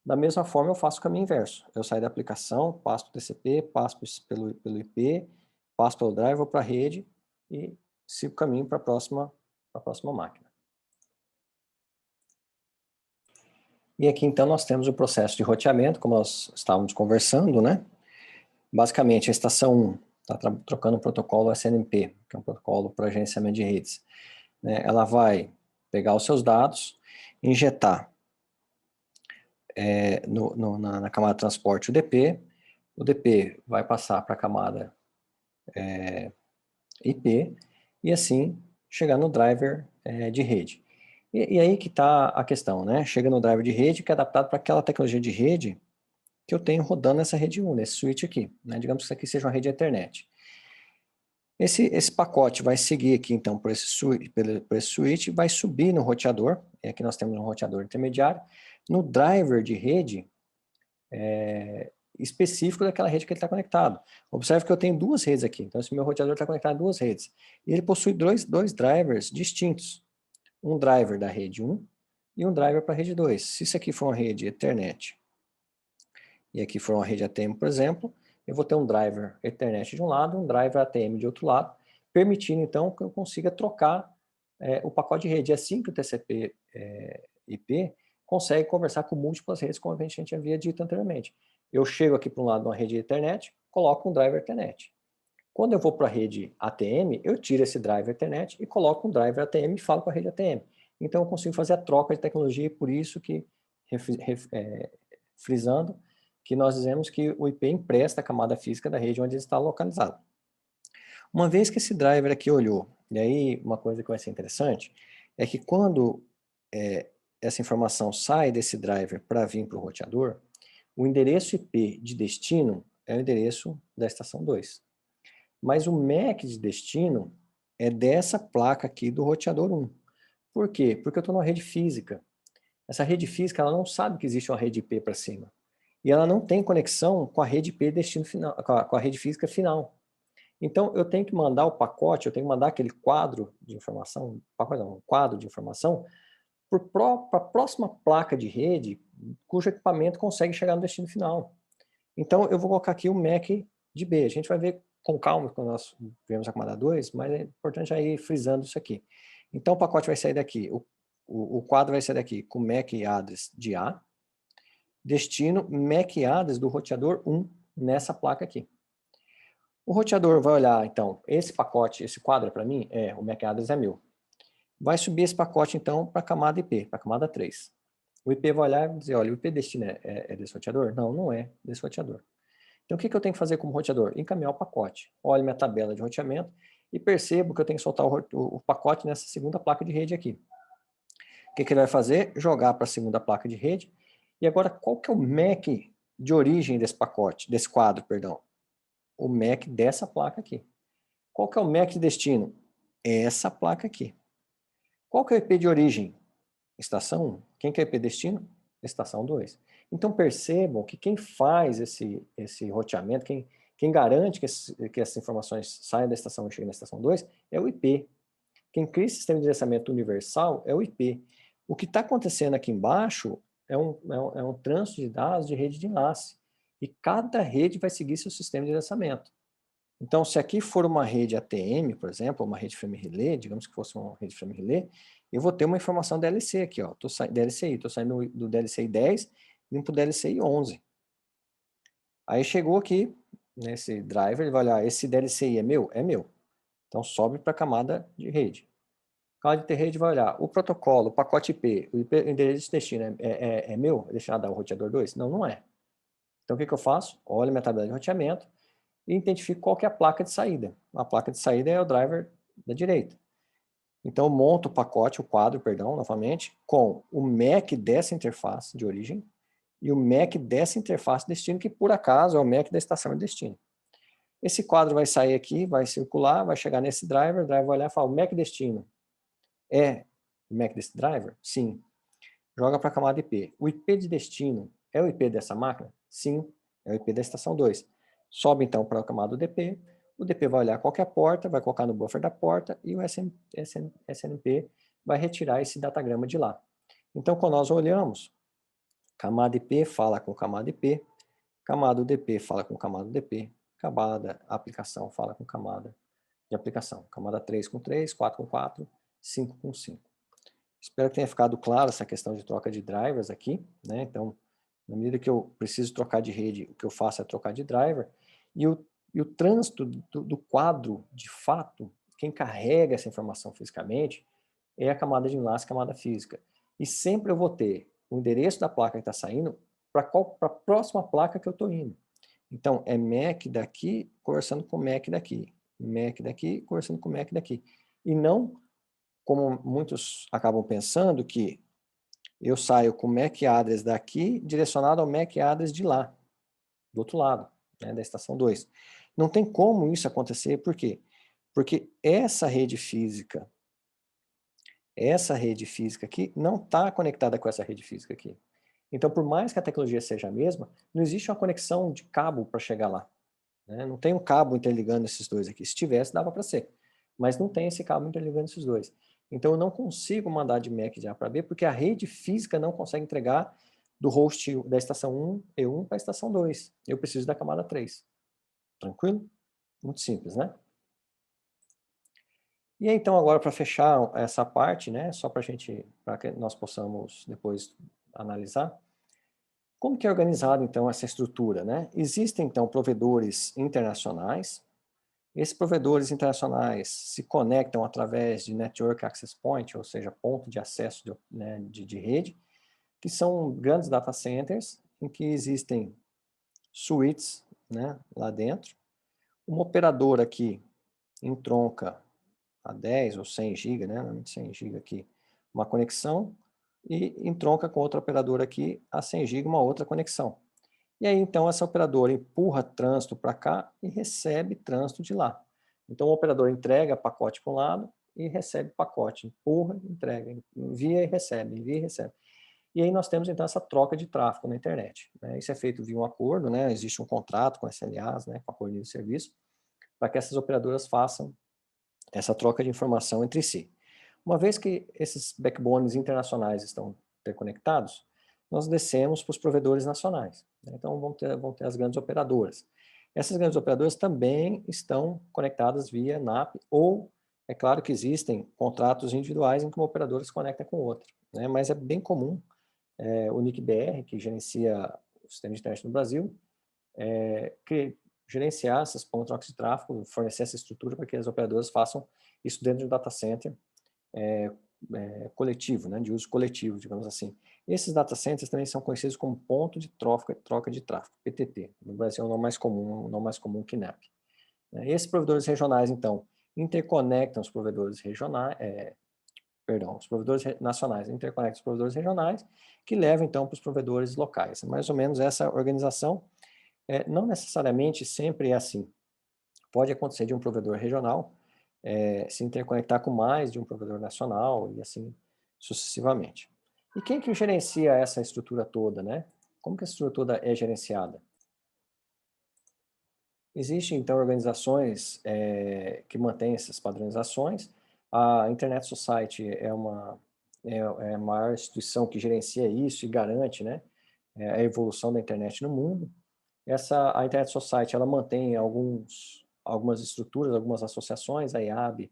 Da mesma forma, eu faço o caminho inverso. Eu saio da aplicação, passo para o TCP, passo pelo IP, passo pelo driver para a rede e sigo o caminho para a próxima máquina. E aqui, então, nós temos o processo de roteamento, como nós estávamos conversando, né? Basicamente, a estação 1 está trocando o protocolo SNMP, que é um protocolo para gerenciamento de redes, né? Ela vai pegar os seus dados, injetar na camada de transporte o DP vai passar para a camada IP, e assim chegar no driver de rede. E aí que está a questão, né? Chega no driver de rede que é adaptado para aquela tecnologia de rede que eu tenho rodando nessa rede 1, nesse switch aqui, né? Digamos que isso aqui seja uma rede Ethernet. Esse pacote vai seguir aqui, então, por esse switch, vai subir no roteador, e aqui nós temos um roteador intermediário, no driver de rede específico daquela rede que ele está conectado. Observe que eu tenho duas redes aqui, então esse meu roteador está conectado a duas redes. E ele possui dois drivers distintos, um driver da rede 1 e um driver para a rede 2. Se isso aqui for uma rede Ethernet e aqui for uma rede ATM, por exemplo, eu vou ter um driver Ethernet de um lado, um driver ATM de outro lado, permitindo então que eu consiga trocar o pacote de rede. É assim que o TCP/IP consegue conversar com múltiplas redes, como a gente havia dito anteriormente. Eu chego aqui para um lado de uma rede Ethernet, coloco um driver Ethernet. Quando eu vou para a rede ATM, eu tiro esse driver Ethernet e coloco um driver ATM e falo com a rede ATM. Então eu consigo fazer a troca de tecnologia, e por isso que, frisando, que nós dizemos que o IP empresta a camada física da rede onde ele está localizado. Uma vez que esse driver aqui olhou, e aí uma coisa que vai ser interessante, é que quando essa informação sai desse driver para vir para o roteador, o endereço IP de destino é o endereço da estação 2. Mas o MAC de destino é dessa placa aqui do roteador 1. Por quê? Porque eu estou numa rede física. Essa rede física ela não sabe que existe uma rede IP para cima. E ela não tem conexão com a rede IP destino final, com a rede física final. Então, eu tenho que mandar o pacote, eu tenho que mandar aquele quadro de informação, um quadro de informação, para a próxima placa de rede, cujo equipamento consegue chegar no destino final. Então, eu vou colocar aqui o MAC de B. A gente vai ver com calma quando nós vemos a camada 2, mas é importante já ir frisando isso aqui. Então, o pacote vai sair daqui, o quadro vai sair daqui com MAC address de A, destino MAC address do roteador 1 nessa placa aqui. O roteador vai olhar, então, esse pacote, esse quadro para mim, o MAC address é meu. Vai subir esse pacote, então, para a camada IP, para a camada 3. O IP vai olhar e dizer, olha, o IP destino é desse roteador? Não, não é desse roteador. Então, o que eu tenho que fazer como roteador? Encaminhar o pacote. Olho minha tabela de roteamento e percebo que eu tenho que soltar o pacote nessa segunda placa de rede aqui. O que ele vai fazer? Jogar para a segunda placa de rede. E agora, qual que é o MAC de origem desse pacote, desse quadro, perdão? O MAC dessa placa aqui. Qual que é o MAC de destino? Essa placa aqui. Qual que é o IP de origem? Estação 1. Quem que é o IP de destino? Estação 2. Então percebam que quem faz esse roteamento, quem garante que essas informações saiam da estação 1 e cheguem na estação 2 é o IP. Quem cria esse sistema de endereçamento universal é o IP. O que está acontecendo aqui embaixo é um trânsito de dados de rede de enlace. E cada rede vai seguir seu sistema de endereçamento. Então, se aqui for uma rede ATM, por exemplo, uma rede frame relay, digamos que fosse uma rede frame relay, eu vou ter uma informação DLC aqui, ó, DLCI, estou saindo do DLCI 10 e indo para o DLCI 11. Aí chegou aqui, nesse driver, ele vai olhar, esse DLCI é meu? É meu. Então, sobe para a camada de rede. Camada de rede vai olhar, o protocolo, o pacote IP, o endereço de destino é meu? É destinado ao roteador 2? Não, não é. Então, o que eu faço? Olho minha tabela de roteamento, e identifico qual que é a placa de saída. A placa de saída é o driver da direita. Então, eu monto o pacote, o quadro, perdão, novamente, com o MAC dessa interface de origem e o MAC dessa interface de destino, que por acaso é o MAC da estação de destino. Esse quadro vai sair aqui, vai circular, vai chegar nesse driver, o driver vai olhar e fala, o MAC destino é o MAC desse driver? Sim. Joga para a camada IP. O IP de destino é o IP dessa máquina? Sim, é o IP da estação 2. Sobe então para a camada DP, o DP vai olhar qual que é a porta, vai colocar no buffer da porta e o SNMP vai retirar esse datagrama de lá. Então, quando nós olhamos, camada IP fala com camada IP, camada DP fala com camada DP, camada aplicação fala com camada de aplicação, camada 3 com 3, 4 com 4, 5 com 5. Espero que tenha ficado claro essa questão de troca de drivers aqui, né? Então, na medida que eu preciso trocar de rede, o que eu faço é trocar de driver, e o trânsito do quadro, de fato, quem carrega essa informação fisicamente é a camada de enlace, camada física. E sempre eu vou ter o endereço da placa que está saindo para a próxima placa que eu estou indo. Então, é MAC daqui conversando com MAC daqui, MAC daqui conversando com MAC daqui. E não, como muitos acabam pensando, que eu saio com o MAC address daqui direcionado ao MAC address de lá, do outro lado, né, da estação 2. Não tem como isso acontecer, por quê? Porque essa rede física aqui não está conectada com essa rede física aqui. Então, por mais que a tecnologia seja a mesma, não existe uma conexão de cabo para chegar lá, né? Não tem um cabo interligando esses dois aqui. Se tivesse, dava para ser. Mas não tem esse cabo interligando esses dois. Então, eu não consigo mandar de MAC de A para B, porque a rede física não consegue entregar do host da estação 1, E1 para a estação 2. Eu preciso da camada 3. Tranquilo? Muito simples, né? E aí, então, agora para fechar essa parte, né, só para que nós possamos depois analisar, como que é organizado, então, essa estrutura, né? Existem, então, provedores internacionais. Esses provedores internacionais se conectam através de Network Access Point, ou seja, ponto de acesso de rede, que são grandes data centers, em que existem suítes, né, lá dentro. Uma operadora aqui entronca a 10 ou 100 GB, né, normalmente 100 GB aqui, uma conexão, e entronca com outra operadora aqui a 100 GB uma outra conexão. E aí, então, essa operadora empurra trânsito para cá e recebe trânsito de lá. Então, o operador entrega pacote para um lado e recebe pacote, empurra, entrega, envia e recebe, envia e recebe. E aí nós temos, então, essa troca de tráfego na internet, né? Isso é feito via um acordo, né? Existe um contrato com SLAs, né? Com acordo de serviço, para que essas operadoras façam essa troca de informação entre si. Uma vez que esses backbones internacionais estão interconectados, nós descemos para os provedores nacionais, né? Então vão ter as grandes operadoras. Essas grandes operadoras também estão conectadas via NAP, ou é claro que existem contratos individuais em que uma operadora se conecta com outra, né? Mas é bem comum o NIC-BR, que gerencia o sistema de internet no Brasil, gerenciar essas trocas de tráfego, fornecer essa estrutura para que as operadoras façam isso dentro de um data center coletivo, né, de uso coletivo, digamos assim. Esses data centers também são conhecidos como ponto de troca de tráfego, PTT. No Brasil é o nome mais comum que NAP. Esses provedores regionais, então, interconectam os provedores regionais, os provedores nacionais interconectam os provedores regionais, que levam, então, para os provedores locais. Mais ou menos essa organização. Não necessariamente sempre é assim. Pode acontecer de um provedor regional se interconectar com mais de um provedor nacional e assim sucessivamente. E quem que gerencia essa estrutura toda, né? Como que a estrutura toda é gerenciada? Existem, então, organizações que mantêm essas padronizações. A Internet Society é a maior instituição que gerencia isso e garante, né, a evolução da internet no mundo. A Internet Society, ela mantém algumas estruturas, algumas associações. A IAB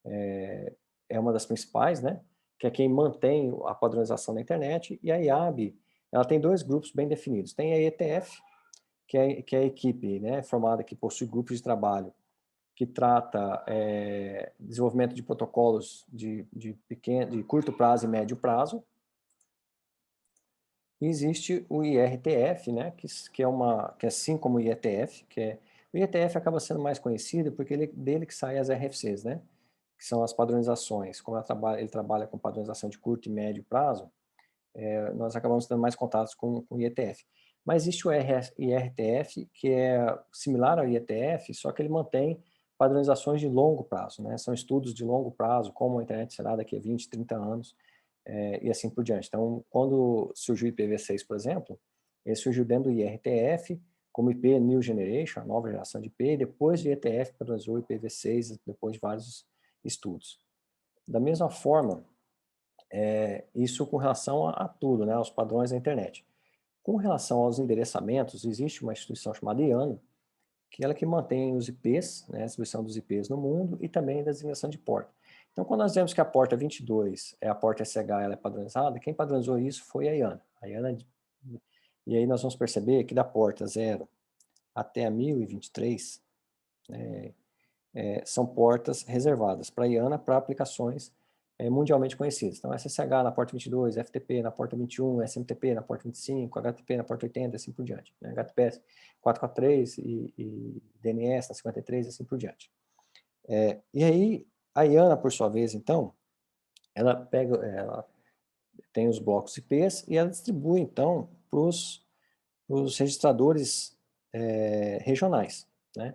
é uma das principais, né, que é quem mantém a padronização da internet. E a IAB, ela tem dois grupos bem definidos. Tem a IETF, que é a equipe, né, formada, que possui grupos de trabalho, que trata desenvolvimento de protocolos de curto prazo e médio prazo. E existe o IRTF, né, que é assim como o IETF, o IETF acaba sendo mais conhecido porque dele que saem as RFCs, né, que são as padronizações. Como ele trabalha com padronização de curto e médio prazo, nós acabamos tendo mais contatos com o IETF. Mas existe o IRTF, que é similar ao IETF, só que ele mantém padronizações de longo prazo, né? São estudos de longo prazo, como a internet será daqui a 20, 30 anos, e assim por diante. Então, quando surgiu o IPv6, por exemplo, ele surgiu dentro do IRTF, como IP New Generation, a nova geração de IP, e depois do IETF padronizou o IPv6, depois de vários estudos. Da mesma forma, isso com relação a tudo, né, aos padrões da internet. Com relação aos endereçamentos, existe uma instituição chamada IANA, que ela que mantém os IPs, né, a distribuição dos IPs no mundo e também a designação de porta. Então, quando nós vemos que a porta 22 é a porta SH, ela é padronizada, quem padronizou isso foi a IANA. E aí nós vamos perceber que da porta 0 até a 1023, são portas reservadas para a IANA para aplicações mundialmente conhecidas. Então, SSH na porta 22, FTP na porta 21, SMTP na porta 25, HTTP na porta 80, assim por diante. Né? HTTPS 443 e DNS na 53, assim por diante. E aí, a IANA, por sua vez, então, ela tem os blocos IPs e ela distribui, então, para os registradores regionais, né?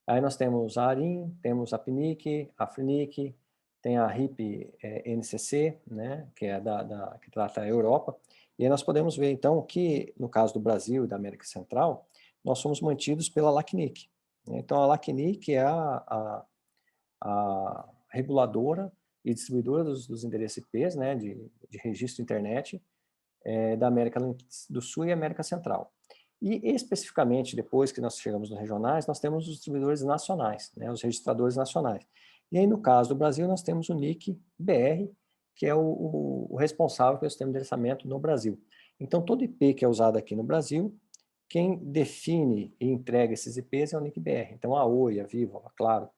Aí nós temos a ARIN, temos a PNIC, a FNIC, tem a RIP NCC, né, que é que trata a Europa, e aí nós podemos ver, então, que no caso do Brasil e da América Central, nós somos mantidos pela LACNIC. Então, a LACNIC é a reguladora e distribuidora dos endereços IPs, né, de registro de internet, da América do Sul e América Central. E especificamente, depois que nós chegamos nos regionais, nós temos os distribuidores nacionais, né, os registradores nacionais. E aí, no caso do Brasil, nós temos o NIC-BR, que é o responsável pelo sistema de endereçamento no Brasil. Então, todo IP que é usado aqui no Brasil, quem define e entrega esses IPs é o NIC-BR. Então, a Oi, a Vivo, a Claro,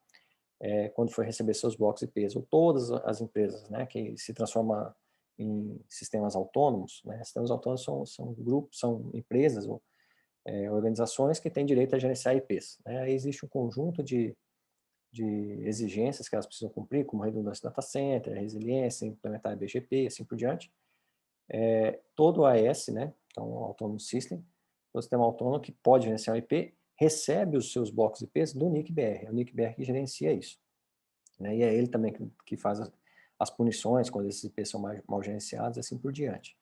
quando for receber seus blocos IPs, ou todas as empresas, né, que se transformam em sistemas autônomos, né, sistemas autônomos são grupos, são empresas ou organizações que têm direito a gerenciar IPs. Né? Aí existe um conjunto de exigências que elas precisam cumprir, como redundância data center, resiliência, implementar BGP, assim por diante. Todo o AS, né, então o Autonomous System, o sistema autônomo que pode gerenciar o IP, recebe os seus blocos IPs do NIC-BR, é o NIC-BR que gerencia isso. Né? E é ele também que faz as punições quando esses IPs são mal gerenciados, assim por diante.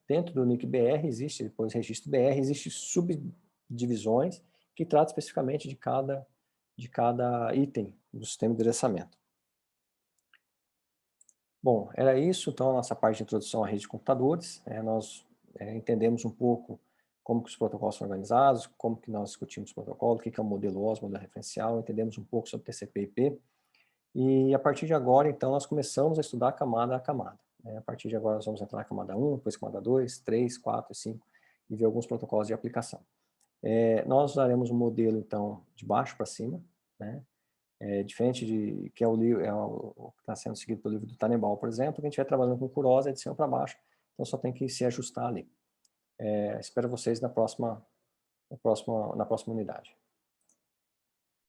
Dentro do NIC-BR existe, depois do registro BR, existe subdivisões que tratam especificamente de cada item do sistema de endereçamento. Bom, era isso, então, a nossa parte de introdução à rede de computadores. Nós entendemos um pouco como que os protocolos são organizados, como que nós discutimos o protocolo, o que é o modelo OSI, modelo referencial, entendemos um pouco sobre TCP/IP, e a partir de agora, então, nós começamos a estudar camada a camada. A partir de agora, nós vamos entrar na camada 1, depois camada 2, 3, 4 e 5, e ver alguns protocolos de aplicação. Nós usaremos um modelo, então, de baixo para cima, né? Diferente de que é o que está sendo seguido pelo livro do Tannenbaum, por exemplo, que a gente vai trabalhando com Kurosa, de cima para baixo, então só tem que se ajustar ali. Espero vocês na próxima unidade.